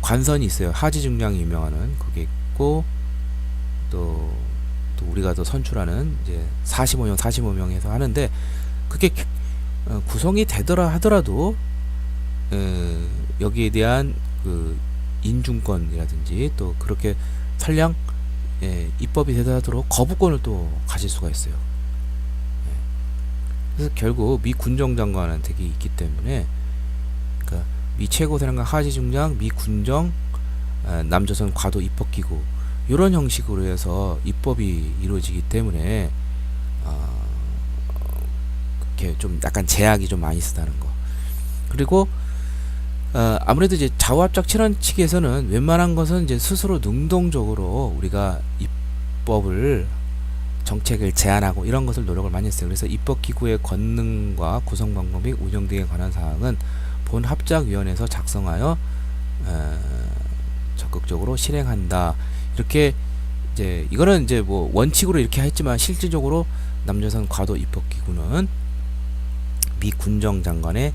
관선이 있어요. 하지 중장이 임명하는 그게 있고 또 우리가 더 선출하는 이제 45명에서 하는데 그게 구성이 되더라 하더라도 여기에 대한 그 인준권이라든지 또 그렇게 설령 입법이 되더라도 거부권을 또 가질 수가 있어요. 그래서 결국 미 군정장관한테 있기 때문에 그러니까 미 최고사령관 하지 중장, 미 군정, 남조선 과도 입법기구 이런 형식으로 해서 입법이 이루어지기 때문에 이렇게 좀 약간 제약이 좀 많이 있다는 거. 그리고 아무래도 이제 좌우합작 친원 측에서는 웬만한 것은 이제 스스로 능동적으로 우리가 입법을 정책을 제안하고 이런 것을 노력을 많이 했어요. 그래서 입법기구의 권능과 구성 방법 및 운영 등에 관한 사항은 본 합작위원회에서 작성하여 적극적으로 실행한다. 이렇게 이제 이거는 이제 뭐 원칙으로 이렇게 했지만 실질적으로 남조선 과도 입법기구는 미 군정 장관의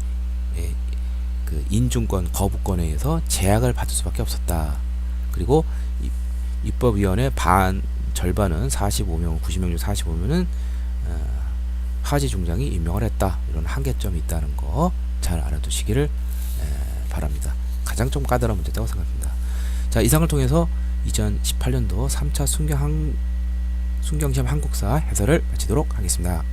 그 인준권 거부권에 의해서 제약을 받을 수밖에 없었다. 그리고 입법위원회 절반은 45명, 90명 중 45명은 하지 중장이 임명을 했다. 이런 한계점이 있다는 거 잘 알아두시기를 바랍니다. 가장 좀 까다로운 문제다고 생각합니다. 자, 이상을 통해서 2018년도 3차 순경시험 한국사 해설을 마치도록 하겠습니다.